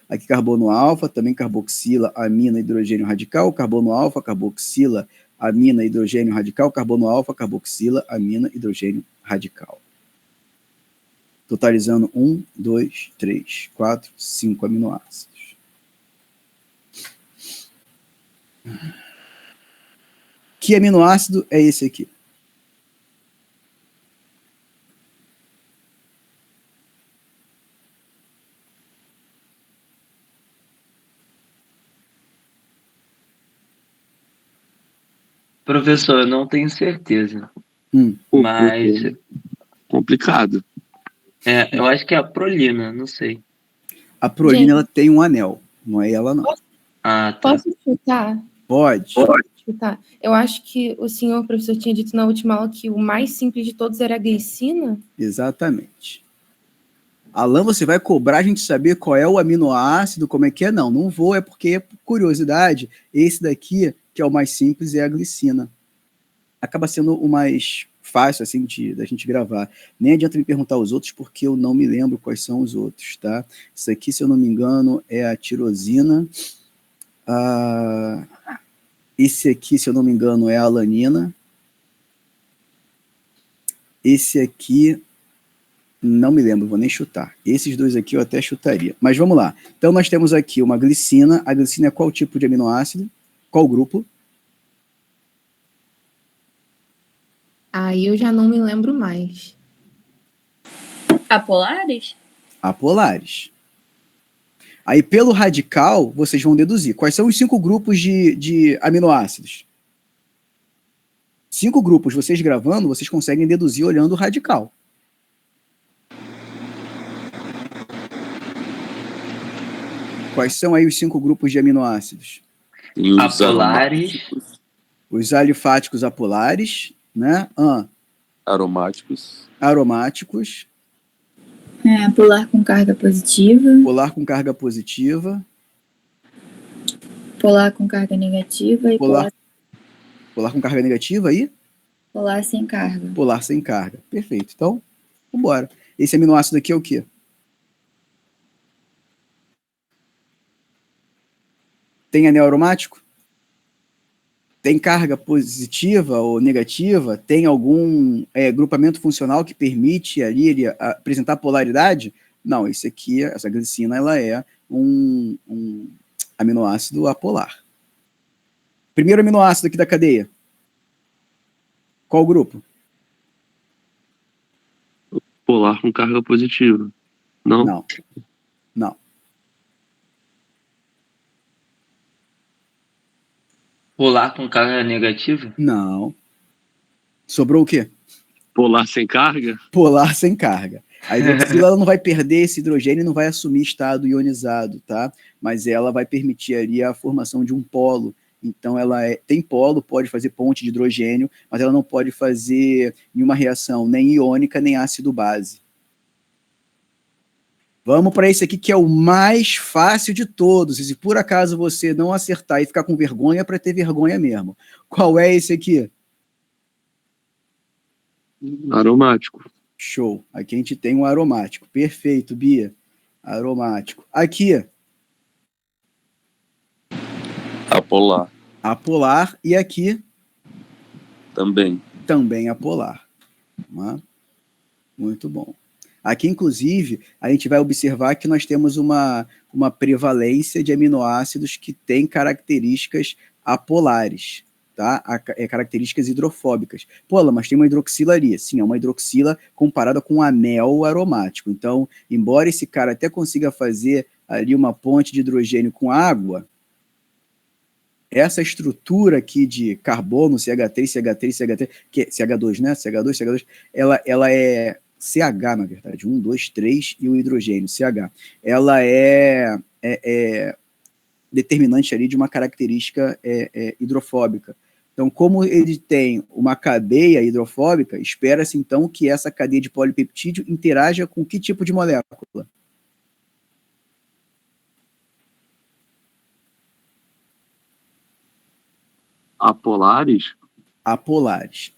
aqui carbono alfa, também carboxila, amina, hidrogênio radical, carbono alfa, carboxila, amina, hidrogênio radical, carbono alfa, carboxila, amina, hidrogênio radical. Totalizando 1, 2, 3, 4, 5 aminoácidos. Que aminoácido é esse aqui?
Professor, eu não tenho certeza.
Mas... complicado.
Eu acho que é a prolina, não sei.
A prolina, ela tem um anel, não é ela não.
Ah, tá.
Posso chutar?
Pode.
Chutar. Eu acho que o senhor professor tinha dito na última aula que o mais simples de todos era a glicina.
Exatamente. Alan, você vai cobrar a gente saber qual é o aminoácido, como é que é? Não, não vou, é porque, por curiosidade, esse daqui, que é o mais simples, é a glicina. Acaba sendo o mais fácil assim da gente gravar. Nem adianta me perguntar os outros, porque eu não me lembro quais são os outros, tá? Isso aqui, se eu não me engano, é a tirosina. Esse aqui, se eu não me engano, é a alanina. Esse aqui, não me lembro, vou nem chutar. Esses dois aqui eu até chutaria. Mas vamos lá. Então, nós temos aqui uma glicina. A glicina é qual tipo de aminoácido? Qual grupo?
Aí eu já não me lembro mais.
Apolares?
Apolares. Aí, pelo radical, vocês vão deduzir. Quais são os 5 grupos de aminoácidos? 5 grupos, vocês gravando, vocês conseguem deduzir olhando o radical. Quais são aí os 5 grupos de aminoácidos?
Apolares.
Os alifáticos apolares, né?
Aromáticos.
Aromáticos.
Polar com carga positiva.
Polar com carga positiva.
Polar com carga negativa. E
polar com carga negativa aí?
Polar sem carga.
Polar sem carga. Perfeito. Então, vamos embora. Esse aminoácido aqui é o quê? Tem anel aromático? Tem carga positiva ou negativa? Tem algum grupamento funcional que permite ali ele apresentar polaridade? Não, esse aqui, essa glicina, ela é um aminoácido apolar. Primeiro aminoácido aqui da cadeia. Qual grupo?
Polar com carga positiva. Não?
Não.
Polar com carga negativa?
Não. Sobrou o quê?
Polar sem carga?
Polar sem carga. A hidroxila ela não vai perder esse hidrogênio e não vai assumir estado ionizado, tá? Mas ela vai permitir ali a formação de um polo. Então, ela tem polo, pode fazer ponte de hidrogênio, mas ela não pode fazer nenhuma reação, nem iônica, nem ácido-base. Vamos para esse aqui que é o mais fácil de todos. E se por acaso você não acertar e ficar com vergonha, é para ter vergonha mesmo. Qual é esse aqui?
Aromático.
Show. Aqui a gente tem um aromático. Perfeito, Bia. Aromático. Aqui.
Apolar.
Apolar. E aqui?
Também.
Também apolar. Muito bom. Aqui, inclusive, a gente vai observar que nós temos uma prevalência de aminoácidos que têm características apolares, tá? Características hidrofóbicas. Pô, mas tem uma hidroxila ali. Sim, é uma hidroxila comparada com um anel aromático. Então, embora esse cara até consiga fazer ali uma ponte de hidrogênio com água, essa estrutura aqui de carbono, CH3, CH3, CH3, que é CH2, né? CH2, CH2, ela é CH, na verdade, 1, 2, 3 e o hidrogênio, CH. Ela é determinante ali de uma característica hidrofóbica. Então, como ele tem uma cadeia hidrofóbica, espera-se então que essa cadeia de polipeptídeo interaja com que tipo de molécula?
Apolares?
Apolares.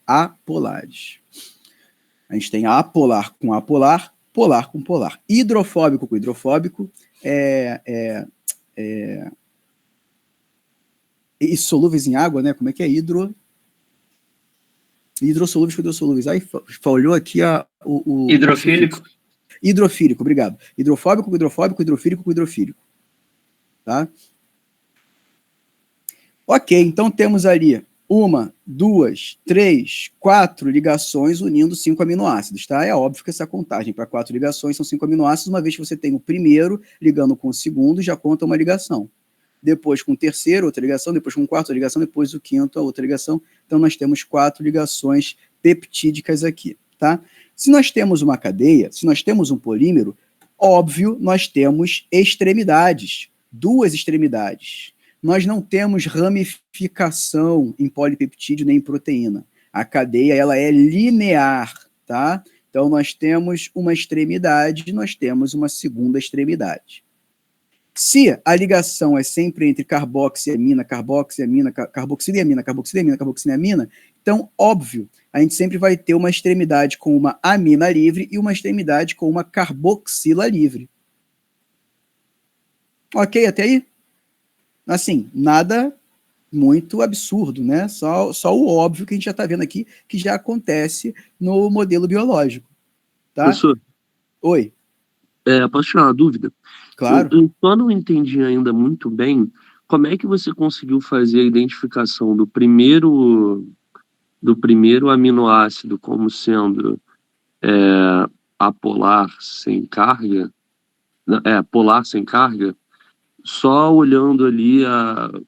A gente tem apolar com apolar, polar com polar. Hidrofóbico com hidrofóbico, e solúveis em água, né? Como é que é? Hidrossolúveis com hidrossolúveis. Aí falhou aqui o
hidrofílico.
Hidrofílico, obrigado. Hidrofóbico com hidrofóbico, hidrofílico com hidrofílico. Tá? Ok, então temos ali 1, 2, 3, 4 ligações unindo 5 aminoácidos, tá? É óbvio que essa contagem para 4 ligações são 5 aminoácidos, uma vez que você tem o primeiro ligando com o segundo, já conta uma ligação. Depois com o terceiro, outra ligação, depois com o quarto, outra ligação, depois o quinto, a outra ligação. Então nós temos 4 ligações peptídicas aqui, tá? Se nós temos uma cadeia, se nós temos um polímero, óbvio, nós temos extremidades, 2 extremidades. Nós não temos ramificação em polipeptídeo nem em proteína. A cadeia ela é linear, tá? Então nós temos uma extremidade, nós temos uma segunda extremidade. Se a ligação é sempre entre carboxilamina, carboxila e amina, carboxila e amina, Então, óbvio, a gente sempre vai ter uma extremidade com uma amina livre e uma extremidade com uma carboxila livre. Ok, até aí? Assim, nada muito absurdo, né? Só o óbvio que a gente já está vendo aqui, que já acontece no modelo biológico. Tá?
Professor,
Oi.
Posso tirar uma dúvida?
Claro.
Eu só não entendi ainda muito bem como é que você conseguiu fazer a identificação do primeiro aminoácido como sendo apolar sem carga, polar sem carga, só olhando ali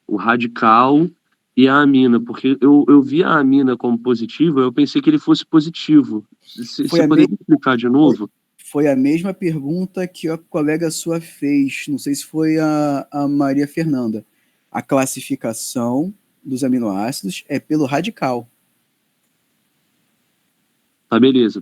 o radical e a amina, porque eu vi a amina como positiva, eu pensei que ele fosse positivo. Você poderia explicar de novo?
Foi a mesma pergunta que a colega sua fez, não sei se foi a Maria Fernanda. A classificação dos aminoácidos é pelo radical.
Tá, beleza.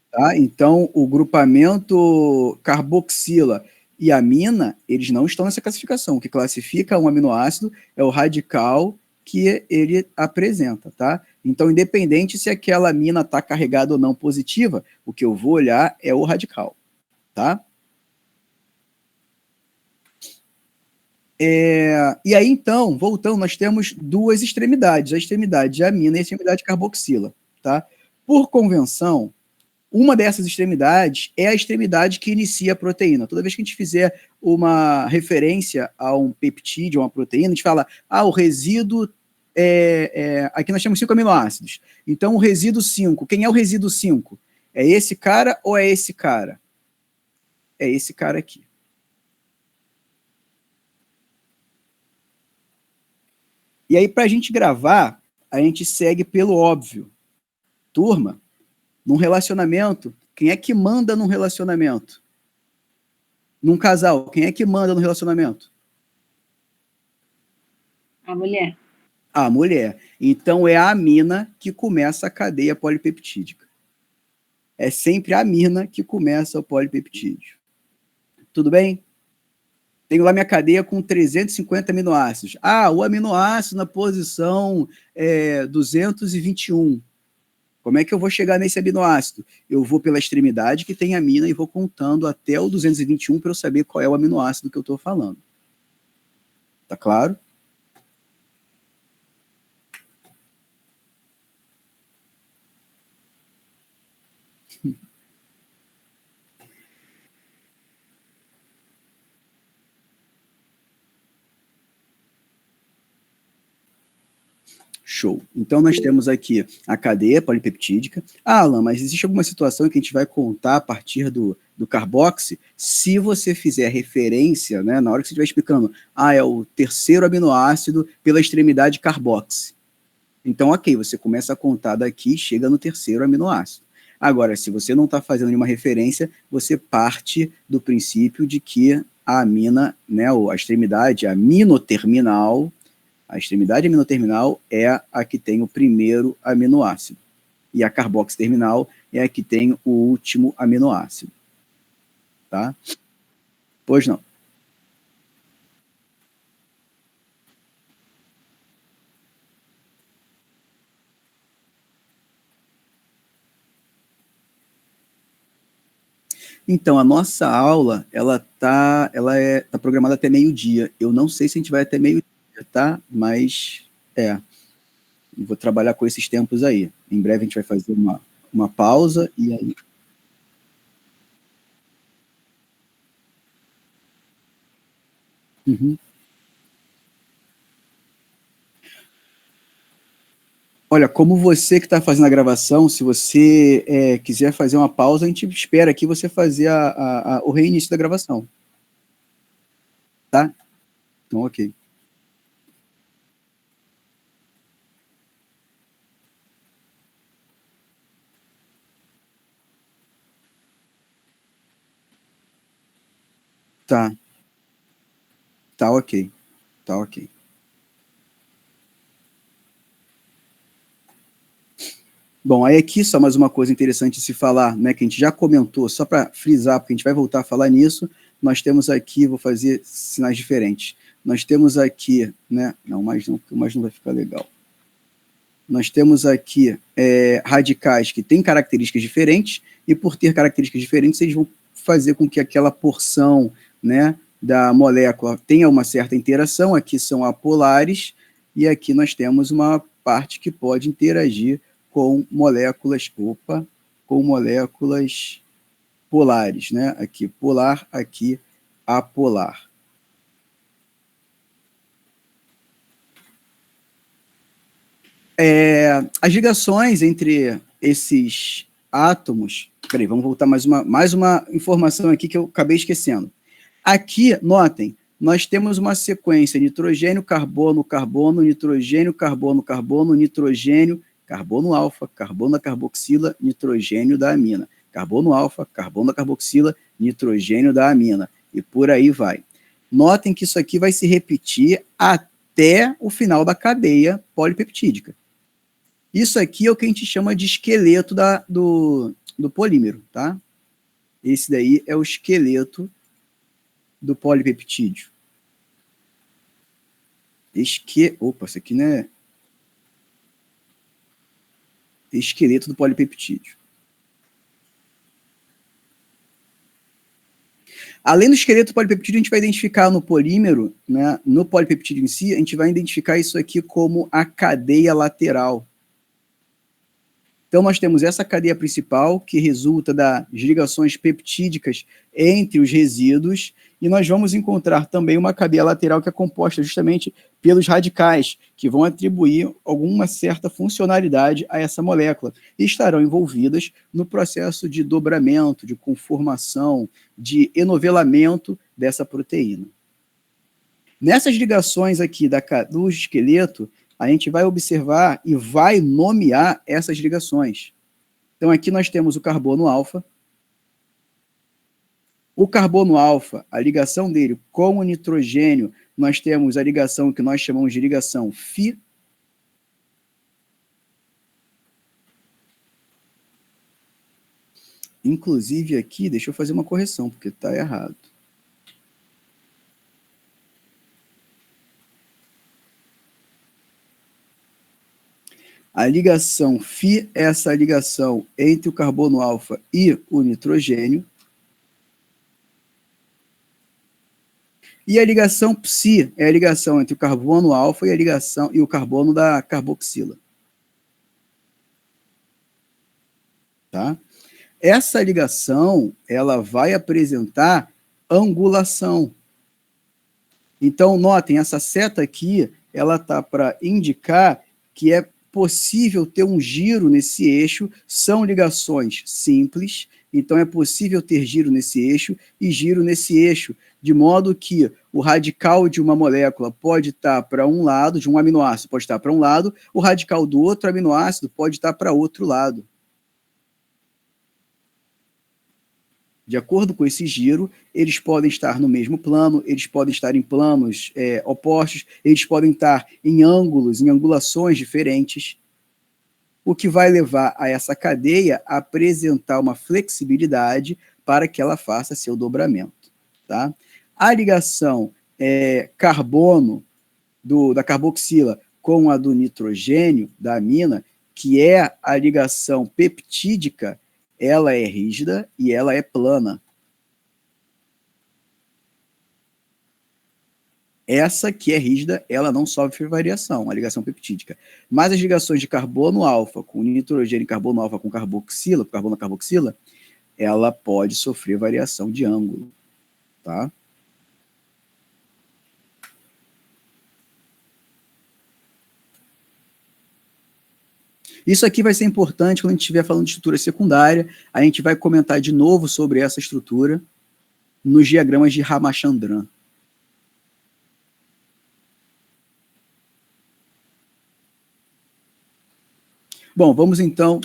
Tá? Então, o grupamento carboxila e amina, eles não estão nessa classificação. O que classifica um aminoácido é o radical que ele apresenta, tá? Então, independente se aquela amina está carregada ou não positiva, o que eu vou olhar é o radical, tá? E aí, então, voltando, nós temos duas extremidades, a extremidade de amina e a extremidade de carboxila, tá? Por convenção, uma dessas extremidades é a extremidade que inicia a proteína. Toda vez que a gente fizer uma referência a um peptídeo, a uma proteína, a gente fala, o resíduo, aqui nós temos 5 aminoácidos. Então, o resíduo 5, quem é o resíduo 5? É esse cara ou é esse cara? É esse cara aqui. E aí, para a gente gravar, a gente segue pelo óbvio. Turma, num relacionamento, quem é que manda num relacionamento? Num casal, quem é que manda no relacionamento?
A mulher.
A mulher. Então, é a amina que começa a cadeia polipeptídica. É sempre a amina que começa o polipeptídeo. Tudo bem? Tenho lá minha cadeia com 350 aminoácidos. O aminoácido na posição 221. Como é que eu vou chegar nesse aminoácido? Eu vou pela extremidade que tem amina e vou contando até o 221 para eu saber qual é o aminoácido que eu estou falando. Tá claro? Show. Então, nós temos aqui a cadeia polipeptídica. Alan, mas existe alguma situação que a gente vai contar a partir do carboxy? Se você fizer referência, né, na hora que você estiver explicando, é o terceiro aminoácido pela extremidade carboxy. Então, ok, você começa a contar daqui e chega no terceiro aminoácido. Agora, se você não está fazendo nenhuma referência, você parte do princípio de que a amina, né, a extremidade aminoterminal, a extremidade aminoterminal é a que tem o primeiro aminoácido. E a carboxiterminal é a que tem o último aminoácido. Tá? Pois não. Então, a nossa aula, ela tá programada até meio-dia. Eu não sei se a gente vai até meio-dia, tá? Mas, vou trabalhar com esses tempos aí. Em breve a gente vai fazer uma pausa e aí... Uhum. Olha, como você que está fazendo a gravação, se você quiser fazer uma pausa, a gente espera aqui você fazer o reinício da gravação. Tá? Então, ok. Tá. Tá ok. Tá ok. Bom, aí aqui só mais uma coisa interessante de se falar, né, que a gente já comentou, só para frisar, porque a gente vai voltar a falar nisso, nós temos aqui, vou fazer sinais diferentes. Nós temos aqui, né, não, mais não vai ficar legal. nós temos aqui radicais que têm características diferentes, e por ter características diferentes, eles vão fazer com que aquela porção, né, da molécula tenha uma certa interação. Aqui são apolares, e aqui nós temos uma parte que pode interagir com moléculas, com moléculas polares, né? Aqui polar, aqui apolar. As ligações entre esses átomos... Peraí, vamos voltar mais uma informação aqui que eu acabei esquecendo. Aqui, notem, nós temos uma sequência nitrogênio, carbono, carbono, nitrogênio, carbono, carbono, nitrogênio, carbono alfa, carbono da carboxila, nitrogênio da amina. Carbono alfa, carbono da carboxila, nitrogênio da amina. E por aí vai. Notem que isso aqui vai se repetir até o final da cadeia polipeptídica. Isso aqui é o que a gente chama de esqueleto do polímero, tá? Esse daí é o esqueleto do polipeptídeo. Opa, isso aqui não é... Esqueleto do polipeptídeo. Além do esqueleto do polipeptídeo, a gente vai identificar no polímero, né, no polipeptídeo em si, a gente vai identificar isso aqui como a cadeia lateral. Então, nós temos essa cadeia principal, que resulta das ligações peptídicas entre os resíduos, e nós vamos encontrar também uma cadeia lateral que é composta justamente pelos radicais, que vão atribuir alguma certa funcionalidade a essa molécula, e estarão envolvidas no processo de dobramento, de conformação, de enovelamento dessa proteína. Nessas ligações aqui do esqueleto, a gente vai observar e vai nomear essas ligações. Então, aqui nós temos o carbono alfa. O carbono alfa, a ligação dele com o nitrogênio, nós temos a ligação que nós chamamos de ligação Fi. Inclusive aqui, deixa eu fazer uma correção, porque está errado. A ligação Fi é essa ligação entre o carbono alfa e o nitrogênio. E a ligação Psi é a ligação entre o carbono alfa e o carbono da carboxila. Tá? Essa ligação, ela vai apresentar angulação. Então, notem, essa seta aqui, ela está para indicar que é possível ter um giro nesse eixo. São ligações simples, então é possível ter giro nesse eixo e giro nesse eixo, de modo que o radical de uma molécula pode estar para um lado, de um aminoácido pode estar para um lado, o radical do outro aminoácido pode estar para outro lado. De acordo com esse giro, eles podem estar no mesmo plano, eles podem estar em planos opostos, eles podem estar em ângulos, em angulações diferentes, o que vai levar a essa cadeia a apresentar uma flexibilidade para que ela faça seu dobramento. Tá? A ligação carbono da carboxila com a do nitrogênio, da amina, que é a ligação peptídica, ela é rígida e ela é plana. Essa que é rígida, ela não sofre variação, a ligação peptídica. Mas as ligações de carbono alfa com nitrogênio e carbono alfa com carboxila, carbono carboxila, ela pode sofrer variação de ângulo. Tá? Isso aqui vai ser importante quando a gente estiver falando de estrutura secundária. A gente vai comentar de novo sobre essa estrutura nos diagramas de Ramachandran. Bom, vamos então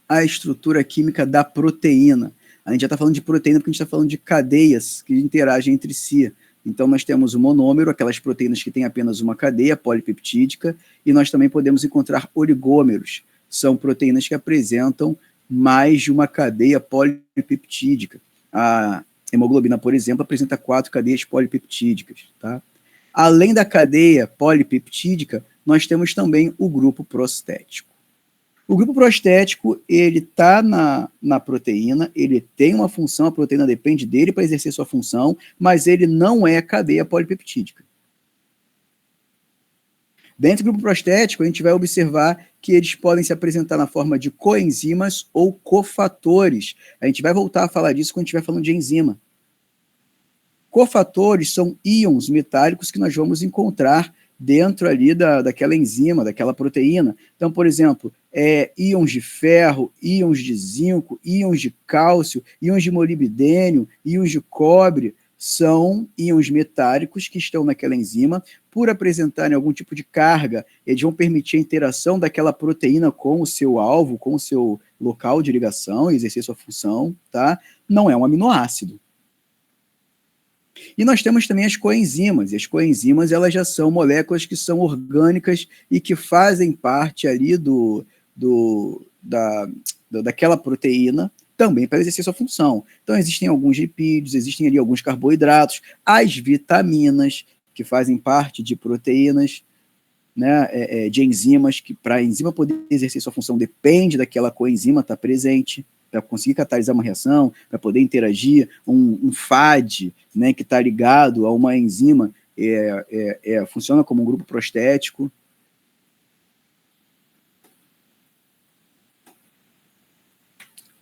à estrutura química da proteína. A gente já está falando de proteína porque a gente está falando de cadeias que interagem entre si. Então, nós temos o monômero, aquelas proteínas que têm apenas uma cadeia polipeptídica, e nós também podemos encontrar oligômeros, são proteínas que apresentam mais de uma cadeia polipeptídica. A hemoglobina, por exemplo, apresenta 4 cadeias polipeptídicas. Tá? Além da cadeia polipeptídica, nós temos também o grupo prostético. O grupo prostético, ele está na proteína, ele tem uma função, a proteína depende dele para exercer sua função, mas ele não é cadeia polipeptídica. Dentro do grupo prostético, a gente vai observar que eles podem se apresentar na forma de coenzimas ou cofatores. A gente vai voltar a falar disso quando a gente estiver falando de enzima. Cofatores são íons metálicos que nós vamos encontrar dentro ali daquela enzima, daquela proteína. Então, por exemplo, íons de ferro, íons de zinco, íons de cálcio, íons de molibdênio, íons de cobre, são íons metálicos que estão naquela enzima. Por apresentarem algum tipo de carga, eles vão permitir a interação daquela proteína com o seu alvo, com o seu local de ligação, exercer sua função, tá? Não é um aminoácido. E nós temos também as coenzimas, e as coenzimas elas já são moléculas que são orgânicas e que fazem parte ali daquela proteína também para exercer sua função. Então existem alguns lipídios, existem ali alguns carboidratos, as vitaminas que fazem parte de proteínas, né, de enzimas, que para a enzima poder exercer sua função depende daquela coenzima estar presente, para conseguir catalisar uma reação, para poder interagir, um FAD, né, que está ligado a uma enzima, funciona como um grupo prostético.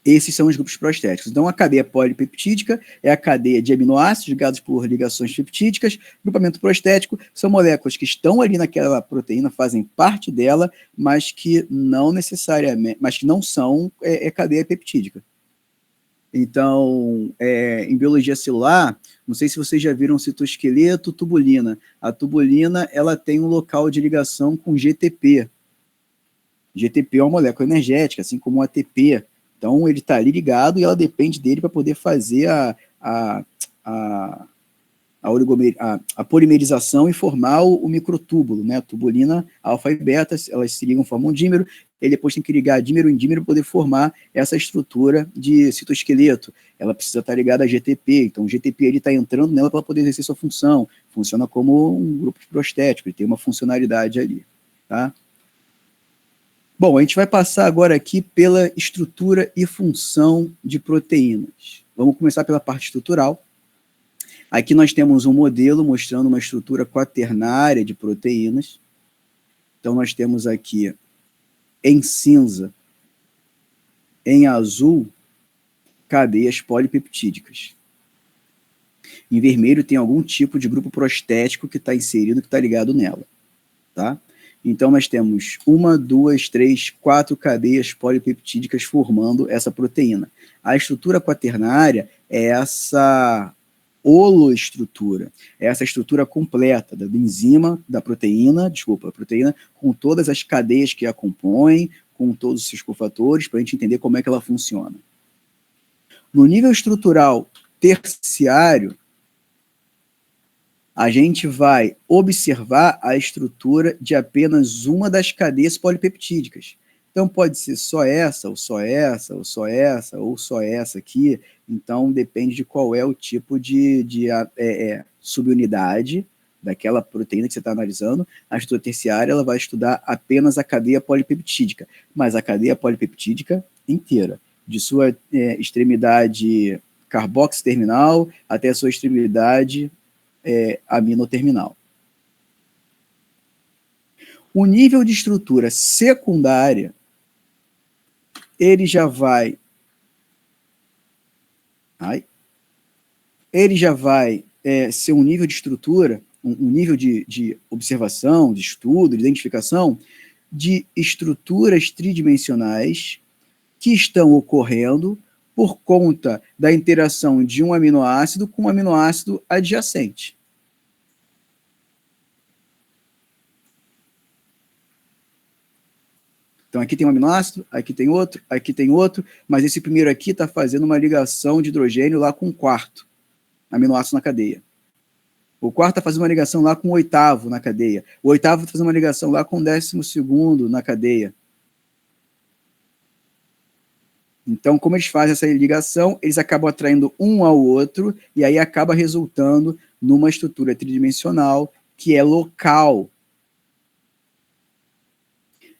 Esses são os grupos prostéticos. Então, a cadeia polipeptídica é a cadeia de aminoácidos ligados por ligações peptídicas. Grupamento prostético são moléculas que estão ali naquela proteína, fazem parte dela, mas que não necessariamente, mas que não são cadeia peptídica. Então, em biologia celular, não sei se vocês já viram citoesqueleto, tubulina. A tubulina ela tem um local de ligação com GTP. GTP é uma molécula energética, assim como o ATP. Então, ele está ali ligado e ela depende dele para poder fazer a polimerização e formar o microtúbulo, né? A tubulina alfa e beta, elas se ligam, formam um dímero, ele depois tem que ligar dímero em dímero para poder formar essa estrutura de citoesqueleto. Ela precisa estar ligada a GTP, então o GTP está entrando nela para poder exercer sua função, funciona como um grupo prostético, ele tem uma funcionalidade ali, tá? Bom, a gente vai passar agora aqui pela estrutura e função de proteínas. Vamos começar pela parte estrutural. Aqui nós temos um modelo mostrando uma estrutura quaternária de proteínas. Então nós temos aqui em cinza, em azul, cadeias polipeptídicas. Em vermelho tem algum tipo de grupo prostético que está inserido, que está ligado nela, tá? Então, nós temos 1, 2, 3, 4 cadeias polipeptídicas formando essa proteína. A estrutura quaternária é essa holoestrutura, é essa estrutura completa da enzima, da proteína, a proteína, com todas as cadeias que a compõem, com todos os seus cofatores, para a gente entender como é que ela funciona. No nível estrutural terciário, a gente vai observar a estrutura de apenas uma das cadeias polipeptídicas. Então, pode ser só essa, ou só essa, ou só essa, ou só essa aqui. Então, depende de qual é o tipo de subunidade daquela proteína que você está analisando. A estrutura terciária ela vai estudar apenas a cadeia polipeptídica, mas a cadeia polipeptídica inteira, de sua extremidade carboxiterminal até a sua extremidade aminoterminal. O nível de estrutura secundária, ele já vai ser um nível de estrutura, um nível de observação, de estudo, de identificação de estruturas tridimensionais que estão ocorrendo por conta da interação de um aminoácido com um aminoácido adjacente. Então, aqui tem um aminoácido, aqui tem outro, mas esse primeiro aqui está fazendo uma ligação de hidrogênio lá com o quarto aminoácido na cadeia. O quarto está fazendo uma ligação lá com o oitavo na cadeia. O oitavo está fazendo uma ligação lá com o 12º na cadeia. Então, como eles fazem essa ligação, eles acabam atraindo um ao outro, e aí acaba resultando numa estrutura tridimensional que é local.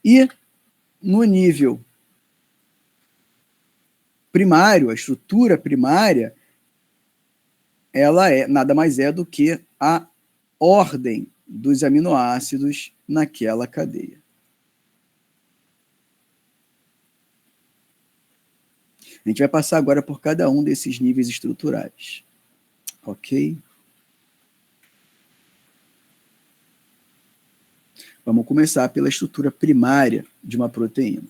E no nível primário, a estrutura primária, ela nada mais é do que a ordem dos aminoácidos naquela cadeia. A gente vai passar agora por cada um desses níveis estruturais. Ok? Vamos começar pela estrutura primária de uma proteína.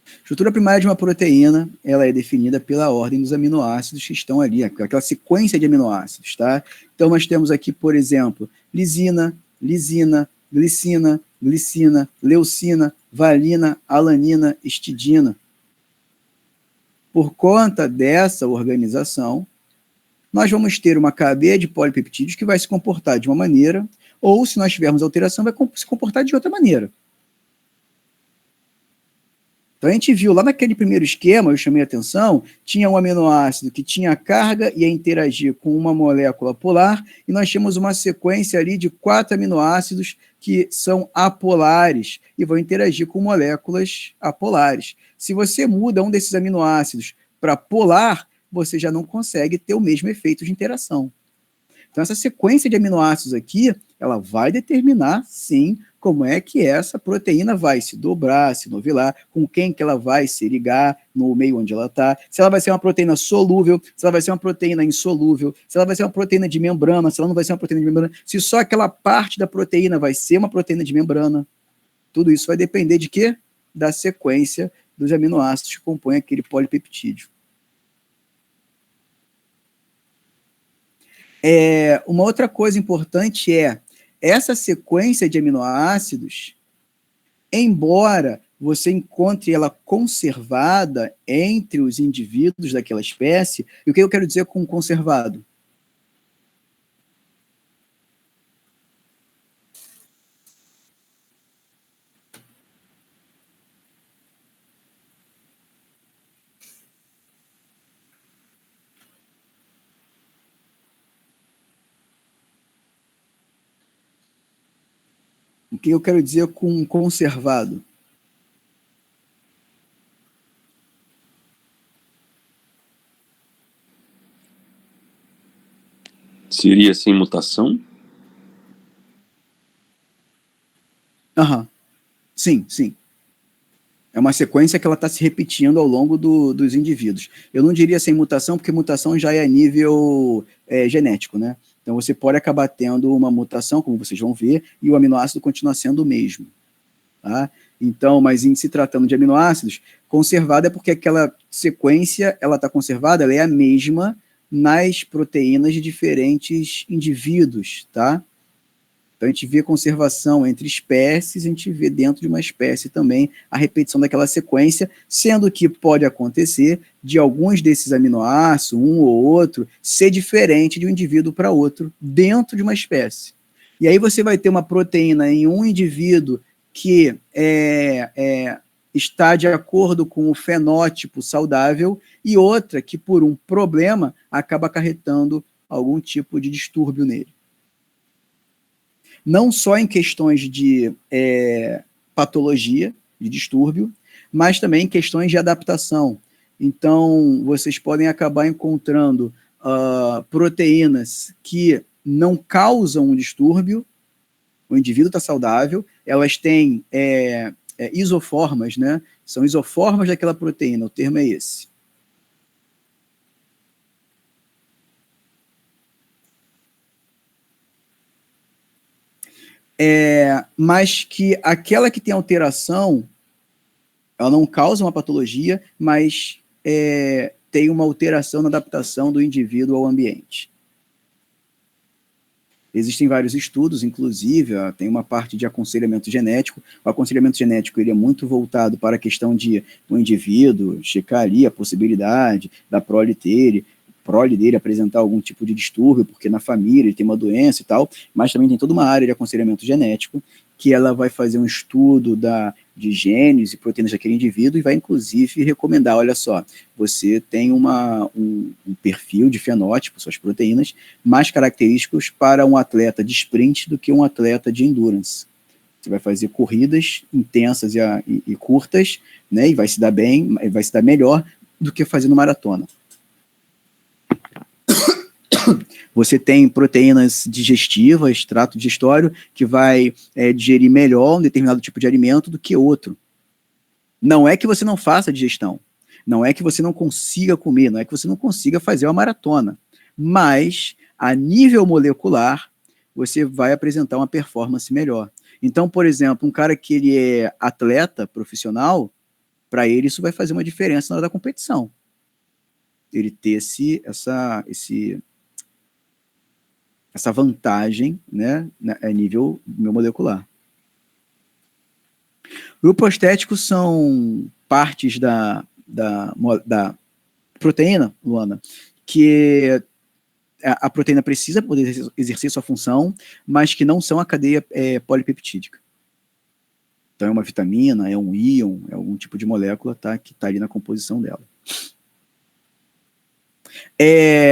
A estrutura primária de uma proteína, ela é definida pela ordem dos aminoácidos que estão ali, aquela sequência de aminoácidos, tá? Então, nós temos aqui, por exemplo, lisina, lisina, glicina, glicina, leucina, valina, alanina, histidina. Por conta dessa organização, nós vamos ter uma cadeia de polipeptídeos que vai se comportar de uma maneira, ou, se nós tivermos alteração, vai se comportar de outra maneira. Então, a gente viu lá naquele primeiro esquema, eu chamei a atenção, tinha um aminoácido que tinha carga e ia interagir com uma molécula polar, e nós tínhamos uma sequência ali de 4 aminoácidos que são apolares e vão interagir com moléculas apolares. Se você muda um desses aminoácidos para polar, você já não consegue ter o mesmo efeito de interação. Então, essa sequência de aminoácidos aqui, ela vai determinar, sim, como é que essa proteína vai se dobrar, se novelar, com quem que ela vai se ligar no meio onde ela está, se ela vai ser uma proteína solúvel, se ela vai ser uma proteína insolúvel, se ela vai ser uma proteína de membrana, se ela não vai ser uma proteína de membrana, se só aquela parte da proteína vai ser uma proteína de membrana. Tudo isso vai depender de quê? Da sequência dos aminoácidos que compõem aquele polipeptídeo. Uma outra coisa importante é essa sequência de aminoácidos, embora você encontre ela conservada entre os indivíduos daquela espécie, e o que eu quero dizer com conservado? O que eu quero dizer com conservado?
Seria sem mutação?
Aham. Sim, sim. É uma sequência que ela está se repetindo ao longo dos indivíduos. Eu não diria sem mutação, porque mutação já é a nível genético, né? Então, você pode acabar tendo uma mutação, como vocês vão ver, e o aminoácido continua sendo o mesmo. Tá? Então, mas em se tratando de aminoácidos, conservada é porque aquela sequência, ela está conservada, ela é a mesma nas proteínas de diferentes indivíduos, tá? Então, a gente vê conservação entre espécies, a gente vê dentro de uma espécie também a repetição daquela sequência, sendo que pode acontecer de alguns desses aminoácidos, um ou outro, ser diferente de um indivíduo para outro, dentro de uma espécie. E aí você vai ter uma proteína em um indivíduo que está de acordo com o fenótipo saudável e outra que, por um problema, acaba acarretando algum tipo de distúrbio nele. Não só em questões de patologia, de distúrbio, mas também em questões de adaptação. Então, vocês podem acabar encontrando proteínas que não causam um distúrbio, o indivíduo está saudável, elas têm isoformas, né? São isoformas daquela proteína, o termo é esse. Mas que aquela que tem alteração, ela não causa uma patologia, mas tem uma alteração na adaptação do indivíduo ao ambiente. Existem vários estudos, inclusive, tem uma parte de aconselhamento genético. O aconselhamento genético ele é muito voltado para a questão de o indivíduo checar ali a possibilidade da prole dele apresentar algum tipo de distúrbio, porque na família ele tem uma doença e tal, mas também tem toda uma área de aconselhamento genético, que ela vai fazer um estudo de genes e proteínas daquele indivíduo e vai, inclusive, recomendar, olha só, você tem um perfil de fenótipo, suas proteínas, mais característicos para um atleta de sprint do que um atleta de endurance. Você vai fazer corridas intensas e curtas, né? E vai se dar bem, vai se dar melhor do que fazendo maratona. Você tem proteínas digestivas, trato digestório, que vai digerir melhor um determinado tipo de alimento do que outro. Não é que você não faça a digestão, não é que você não consiga comer, não é que você não consiga fazer uma maratona, mas a nível molecular, você vai apresentar uma performance melhor. Então, por exemplo, um cara que ele é atleta profissional, para ele isso vai fazer uma diferença na hora da competição. Ele ter essa vantagem, né, a nível molecular. Grupos estéticos são partes da proteína, Luana, que a proteína precisa poder exercer sua função, mas que não são a cadeia polipeptídica. Então é uma vitamina, é um íon, é algum tipo de molécula, tá, que está ali na composição dela.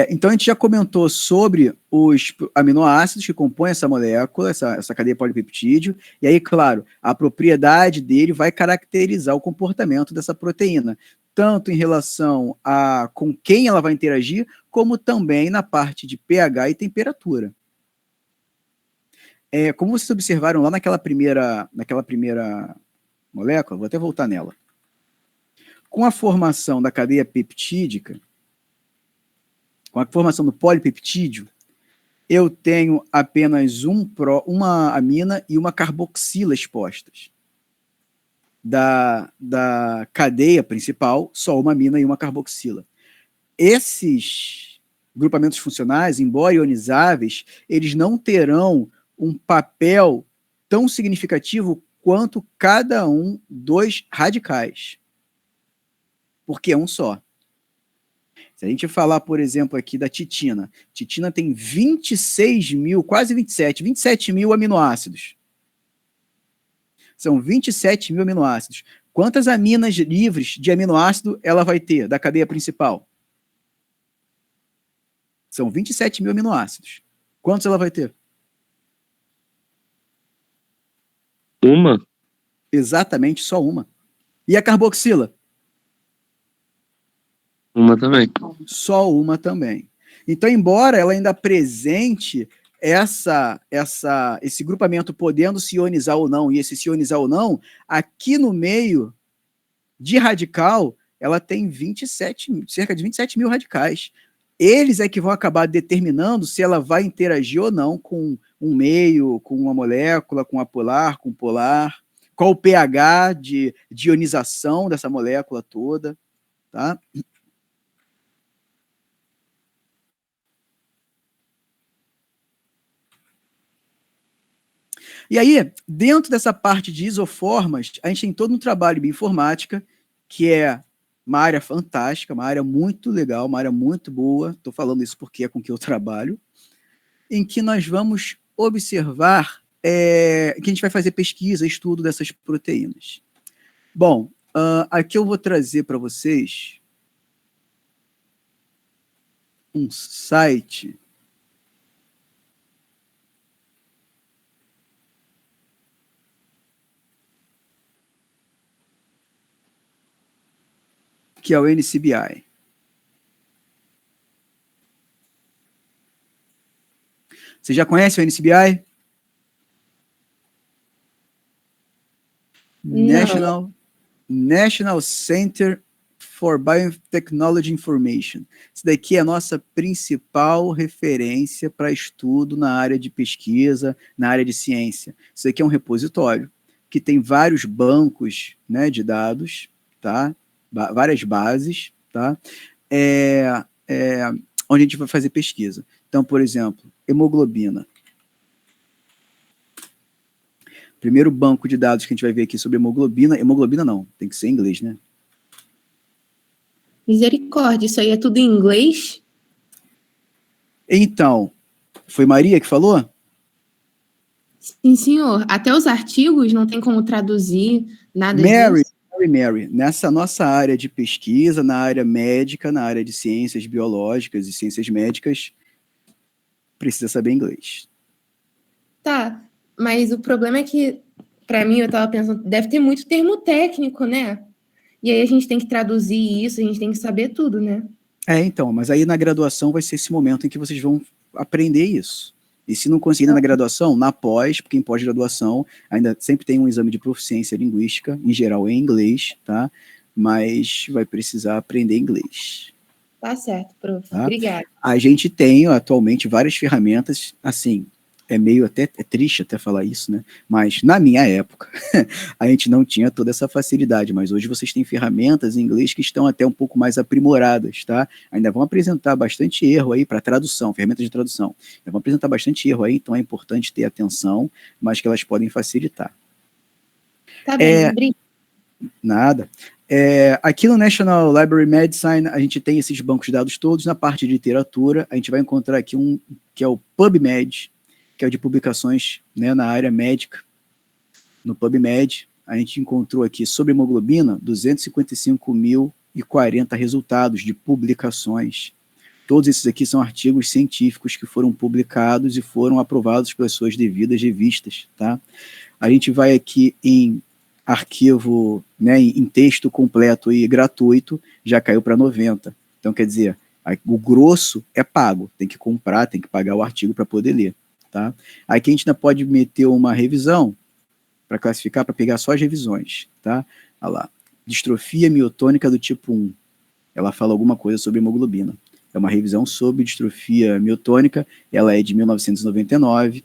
Então a gente já comentou sobre os aminoácidos que compõem essa molécula, essa cadeia polipeptídeo, e aí, claro, a propriedade dele vai caracterizar o comportamento dessa proteína, tanto em relação a com quem ela vai interagir, como também na parte de pH e temperatura. Como vocês observaram lá naquela primeira molécula, vou até voltar nela. Com a formação da cadeia peptídica, com a formação do polipeptídeo, eu tenho apenas uma amina e uma carboxila expostas. Da cadeia principal, só uma amina e uma carboxila. Esses grupamentos funcionais, embora ionizáveis, eles não terão um papel tão significativo quanto cada um dos radicais, porque é um só. Se a gente falar, por exemplo, aqui da titina, titina tem 26 mil, quase 27 mil aminoácidos. São 27 mil aminoácidos. Quantas aminas livres de aminoácido ela vai ter da cadeia principal? São 27 mil aminoácidos. Quantos ela vai ter?
Uma?
Exatamente, só uma. E a carboxila?
Uma também.
Só uma também. Então, embora ela ainda apresente esse grupamento podendo se ionizar ou não, e esse se ionizar ou não, aqui no meio de radical, ela tem cerca de 27 mil radicais. Eles é que vão acabar determinando se ela vai interagir ou não com um meio, com uma molécula, com apolar, com polar, qual o pH de ionização dessa molécula toda, tá? E aí, dentro dessa parte de isoformas, a gente tem todo um trabalho de bioinformática, que é uma área fantástica, uma área muito legal, uma área muito boa, estou falando isso porque é com que eu trabalho, em que nós vamos observar, que a gente vai fazer pesquisa, estudo dessas proteínas. Bom, aqui eu vou trazer para vocês um site que é o NCBI. Você já conhece o NCBI? National Center for Biotechnology Information. Isso daqui é a nossa principal referência para estudo na área de pesquisa, na área de ciência. Isso daqui é um repositório que tem vários bancos, né, de dados, tá? Várias bases, tá? Onde a gente vai fazer pesquisa. Então, por exemplo, hemoglobina. Primeiro banco de dados que a gente vai ver aqui sobre hemoglobina não, tem que ser em inglês, né?
Misericórdia, isso aí é tudo em inglês?
Então, foi Maria que falou?
Sim, senhor. Até os artigos não tem como traduzir nada disso?
Mary, nessa nossa área de pesquisa, na área médica, na área de ciências biológicas e ciências médicas, precisa saber inglês.
Tá, mas o problema é que Para mim, eu estava pensando, deve ter muito termo técnico, né? E aí a gente tem que traduzir isso, a gente tem que saber tudo, né?
Então, mas aí na graduação vai ser esse momento em que vocês vão aprender isso. E se não conseguirem na graduação, na pós, porque em pós-graduação ainda sempre tem um exame de proficiência linguística, em geral em inglês, tá? Mas vai precisar aprender inglês.
Tá certo, prof.
Tá?
Obrigada.
A gente tem atualmente várias ferramentas, assim, é meio até triste até falar isso, né? Mas na minha época, a gente não tinha toda essa facilidade, mas hoje vocês têm ferramentas em inglês que estão até um pouco mais aprimoradas, tá? Ainda vão apresentar bastante erro aí para tradução, ferramentas de tradução. Ainda vão apresentar bastante erro aí, então é importante ter atenção, mas que elas podem facilitar.
Tá bem, obrigada.
Nada. Aqui no National Library Medicine, a gente tem esses bancos de dados todos. Na parte de literatura, a gente vai encontrar aqui um que é o PubMed, que é o de publicações, né, na área médica. No PubMed, a gente encontrou aqui sobre hemoglobina 255.040 resultados de publicações. Todos esses aqui são artigos científicos que foram publicados e foram aprovados pelas suas devidas revistas, tá? A gente vai aqui em arquivo, né, em texto completo e gratuito, já caiu para 90. Então, quer dizer, o grosso é pago, tem que comprar, tem que pagar o artigo para poder ler. Tá? Aqui a gente ainda pode meter uma revisão para classificar, para pegar só as revisões. Tá? Olha lá. Distrofia miotônica do tipo 1. Ela fala alguma coisa sobre hemoglobina. É uma revisão sobre distrofia miotônica, ela é de 1999,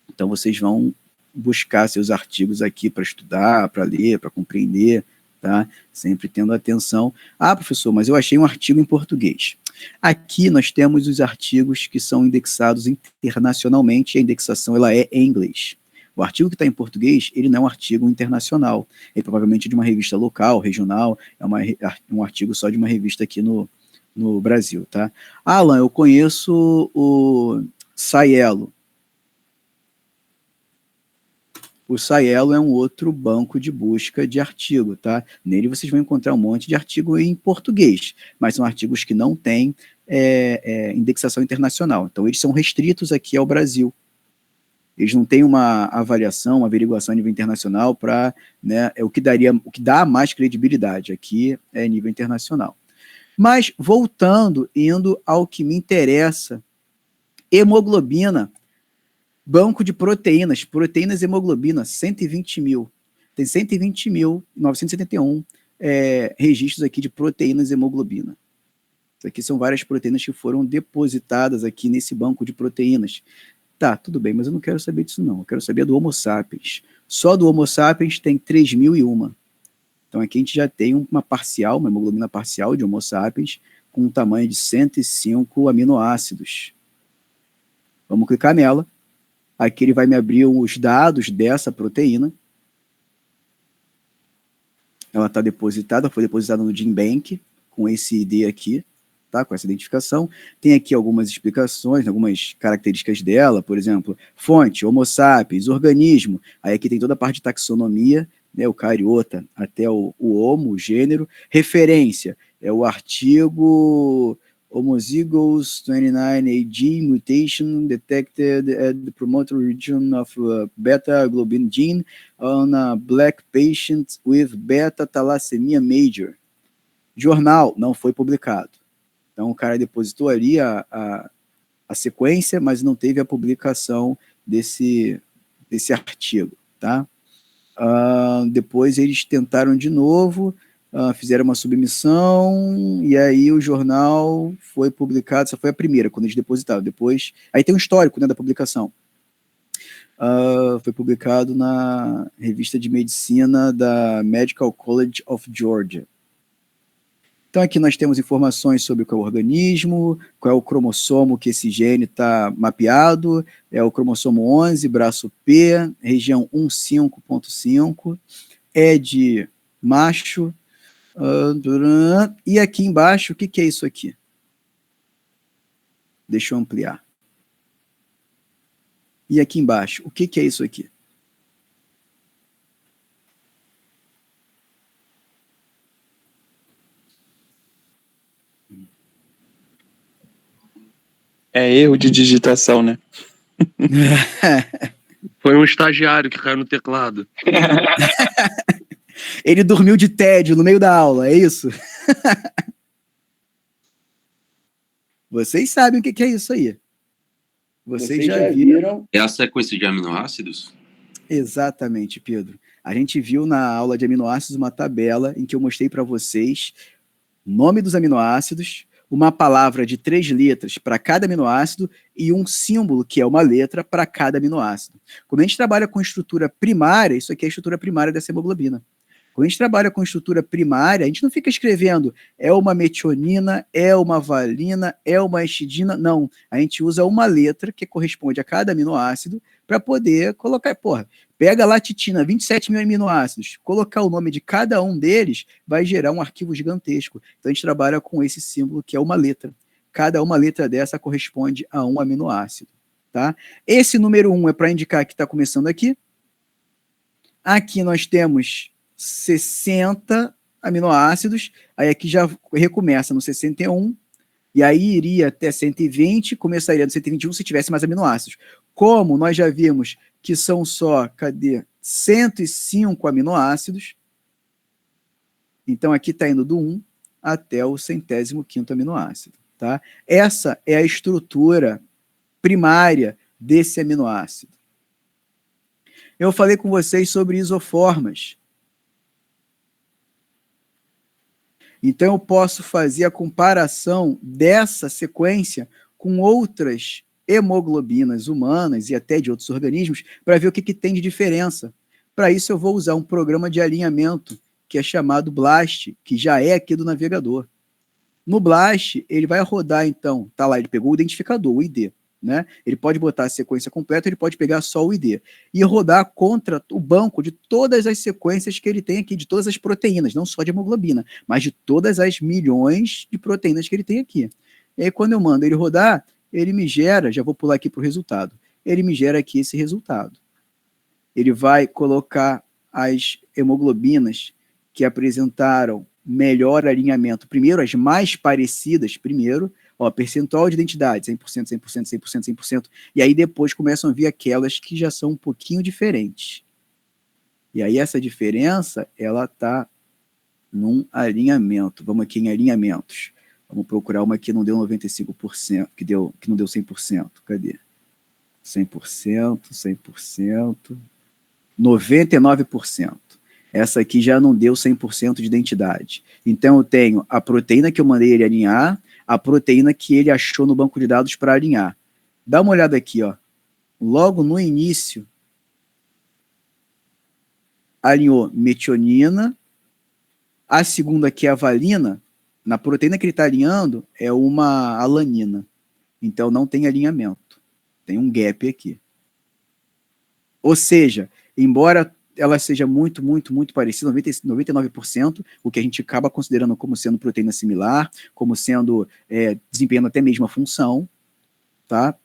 então vocês vão buscar seus artigos aqui para estudar, para ler, para compreender, tá? Sempre tendo atenção. Ah, professor, mas eu achei um artigo em português. Aqui nós temos os artigos que são indexados internacionalmente, e a indexação ela é em inglês. O artigo que está em português, ele não é um artigo internacional, ele provavelmente é de uma revista local, regional, é um artigo só de uma revista aqui no Brasil, tá? Alan, eu conheço o Scielo. O Scielo é um outro banco de busca de artigo, tá? Nele vocês vão encontrar um monte de artigo em português, mas são artigos que não têm indexação internacional. Então, eles são restritos aqui ao Brasil. Eles não têm uma avaliação, uma averiguação a nível internacional para, né, o que dá mais credibilidade aqui é nível internacional. Mas, voltando, indo ao que me interessa, hemoglobina. Banco de proteínas e hemoglobina, 120 mil. Tem 120.971 registros aqui de proteínas e hemoglobina. Isso aqui são várias proteínas que foram depositadas aqui nesse banco de proteínas. Tá, tudo bem, mas eu não quero saber disso não. Eu quero saber do Homo sapiens. Só do Homo sapiens tem 3.001. Então aqui a gente já tem uma hemoglobina parcial de Homo sapiens com um tamanho de 105 aminoácidos. Vamos clicar nela. Aqui ele vai me abrir os dados dessa proteína. Ela está depositada, foi depositada no GenBank, com esse ID aqui, tá? Com essa identificação. Tem aqui algumas explicações, algumas características dela, por exemplo, fonte, Homo sapiens, organismo. Aí aqui tem toda a parte de taxonomia, né, o cariota até o Homo, o gênero. Referência, é o artigo Homozygous 29AG mutation detected at the promoter region of beta-globin gene on a black patient with beta-thalassemia major. Jornal, não foi publicado. Então o cara depositou ali a sequência, mas não teve a publicação desse artigo, tá? Depois eles tentaram de novo, fizeram uma submissão, e aí o jornal foi publicado, essa foi a primeira, quando eles depositaram. Depois, aí tem um histórico, né, da publicação. Foi publicado na revista de medicina da Medical College of Georgia. Então aqui nós temos informações sobre qual é o organismo, qual é o cromossomo que esse gene está mapeado, é o cromossomo 11, braço P, região 15.5, é de macho. E aqui embaixo, o que é isso aqui? Deixa eu ampliar. E aqui embaixo, o que é isso aqui?
É erro de digitação, né?
Foi um estagiário que caiu no teclado.
Ele dormiu de tédio no meio da aula, é isso? Vocês sabem o que é isso aí. Vocês já viram?
É a sequência de aminoácidos?
Exatamente, Pedro. A gente viu na aula de aminoácidos uma tabela em que eu mostrei para vocês o nome dos aminoácidos, uma palavra de 3 letras para cada aminoácido e um símbolo, que é uma letra, para cada aminoácido. Quando a gente trabalha com estrutura primária, isso aqui é a estrutura primária dessa hemoglobina. Quando a gente trabalha com estrutura primária, a gente não fica escrevendo é uma metionina, é uma valina, é uma histidina, não. A gente usa uma letra que corresponde a cada aminoácido para poder colocar, pega lá a titina, 27 mil aminoácidos, colocar o nome de cada um deles vai gerar um arquivo gigantesco. Então a gente trabalha com esse símbolo que é uma letra. Cada uma letra dessa corresponde a um aminoácido. Tá? Esse número 1 é para indicar que está começando aqui. Aqui nós temos 60 aminoácidos, aí aqui já recomeça no 61, e aí iria até 120, começaria no 121 se tivesse mais aminoácidos. Como nós já vimos que são só, 105 aminoácidos, então aqui está indo do 1 até o 105º aminoácido. Tá? Essa é a estrutura primária desse aminoácido. Eu falei com vocês sobre isoformas. Então, eu posso fazer a comparação dessa sequência com outras hemoglobinas humanas e até de outros organismos para ver o que tem de diferença. Para isso, eu vou usar um programa de alinhamento que é chamado BLAST, que já é aqui do navegador. No BLAST, ele vai rodar, então, tá lá, ele pegou o identificador, o ID, né? Ele pode botar a sequência completa, ele pode pegar só o ID e rodar contra o banco de todas as sequências que ele tem aqui, de todas as proteínas, não só de hemoglobina, mas de todas as milhões de proteínas que ele tem aqui. E aí, quando eu mando ele rodar, ele me gera, já vou pular aqui para o resultado, ele me gera aqui esse resultado. Ele vai colocar as hemoglobinas que apresentaram melhor alinhamento, primeiro as mais parecidas, primeiro, percentual de identidade, 100%, 100%, 100%, 100%, e aí depois começam a vir aquelas que já são um pouquinho diferentes. E aí essa diferença, ela está num alinhamento. Vamos aqui em alinhamentos. Vamos procurar uma que não deu 95%, que não deu 100%. Cadê? 100%, 100%, 99%. Essa aqui já não deu 100% de identidade. Então eu tenho a proteína que eu mandei ele alinhar, a proteína que ele achou no banco de dados para alinhar. Dá uma olhada aqui, logo no início, alinhou metionina, a segunda que é a valina, na proteína que ele está alinhando é uma alanina, então não tem alinhamento, tem um gap aqui. Ou seja, embora ela seja muito, muito, muito parecida, 99%, o que a gente acaba considerando como sendo proteína similar, como sendo, desempenhando até mesmo a função, tá?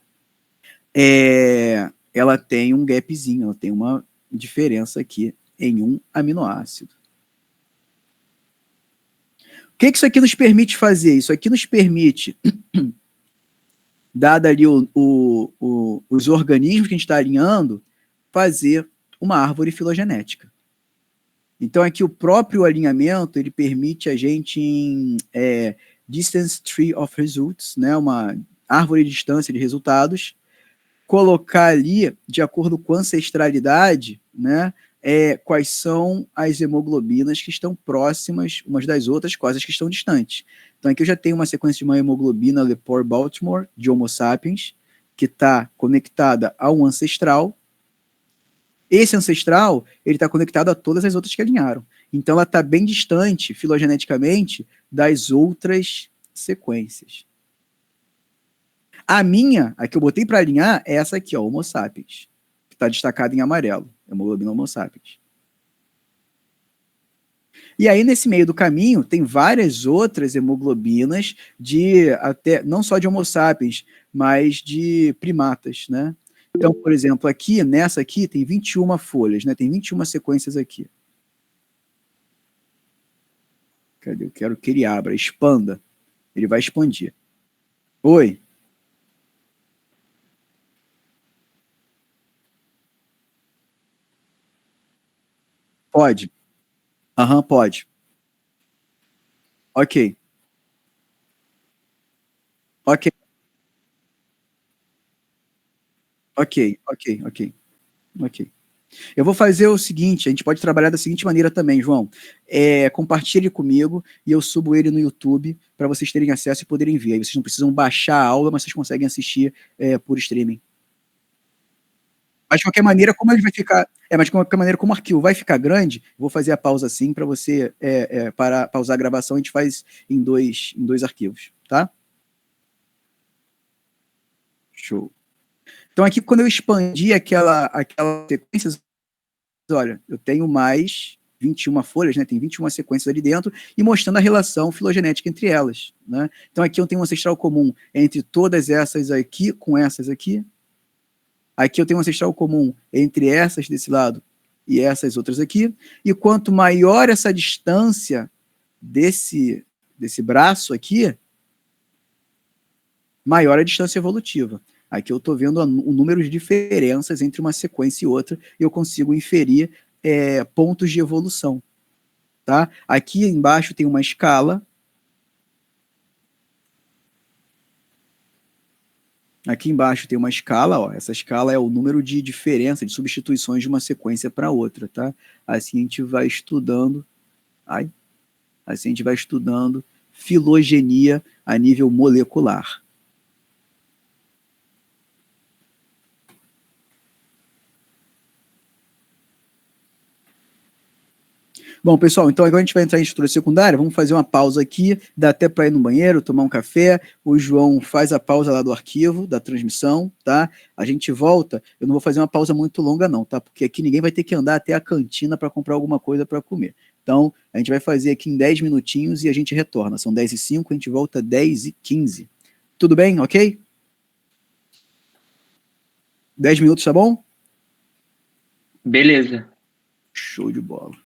Ela tem um gapzinho, ela tem uma diferença aqui em um aminoácido. O que isso aqui nos permite fazer? Isso aqui nos permite, dado ali os organismos que a gente está alinhando, fazer uma árvore filogenética. Então, aqui o próprio alinhamento, ele permite a gente em Distance Tree of Results, né, uma árvore de distância de resultados, colocar ali, de acordo com a ancestralidade, né, quais são as hemoglobinas que estão próximas umas das outras, quais as que estão distantes. Então, aqui eu já tenho uma sequência de uma hemoglobina Lepore-Baltimore, de Homo sapiens, que está conectada a um ancestral. Esse ancestral, ele está conectado a todas as outras que alinharam. Então, ela está bem distante, filogeneticamente, das outras sequências. A minha, a que eu botei para alinhar, é essa aqui, Homo sapiens, que está destacada em amarelo, hemoglobina Homo sapiens. E aí, nesse meio do caminho, tem várias outras hemoglobinas não só de Homo sapiens, mas de primatas, né? Então, por exemplo, aqui, nessa aqui, tem 21 folhas, né? Tem 21 sequências aqui. Cadê? Eu quero que ele abra, expanda. Ele vai expandir. Oi? Pode. Aham, pode. Ok. Ok. Ok. Eu vou fazer o seguinte, a gente pode trabalhar da seguinte maneira também, João. Compartilhe comigo e eu subo ele no YouTube para vocês terem acesso e poderem ver. Aí vocês não precisam baixar a aula, mas vocês conseguem assistir por streaming. Mas de qualquer maneira, como ele vai ficar. Mas de qualquer maneira, como o arquivo vai ficar grande, vou fazer a pausa assim para você pausar a gravação, a gente faz em dois arquivos, tá? Show. Então, aqui, quando eu expandi aquela sequência, olha, eu tenho mais 21 folhas, né? Tem 21 sequências ali dentro, e mostrando a relação filogenética entre elas, né? Então, aqui eu tenho um ancestral comum entre todas essas aqui com essas aqui. Aqui eu tenho um ancestral comum entre essas desse lado e essas outras aqui. E quanto maior essa distância desse braço aqui, maior a distância evolutiva. Aqui eu estou vendo o número de diferenças entre uma sequência e outra, e eu consigo inferir pontos de evolução. Tá? Aqui embaixo tem uma escala. Aqui embaixo tem uma escala, ó. Essa escala é o número de diferença, de substituições de uma sequência para outra. Tá? Assim a gente vai estudando. Assim a gente vai estudando filogenia a nível molecular. Bom, pessoal, então agora a gente vai entrar em estrutura secundária, vamos fazer uma pausa aqui, dá até para ir no banheiro, tomar um café, o João faz a pausa lá do arquivo, da transmissão, tá? A gente volta, eu não vou fazer uma pausa muito longa não, tá? Porque aqui ninguém vai ter que andar até a cantina para comprar alguma coisa para comer. Então, a gente vai fazer aqui em 10 minutinhos e a gente retorna, são 10h05, a gente volta 10h15. Tudo bem, ok? 10 minutos, tá bom?
Beleza.
Show de bola.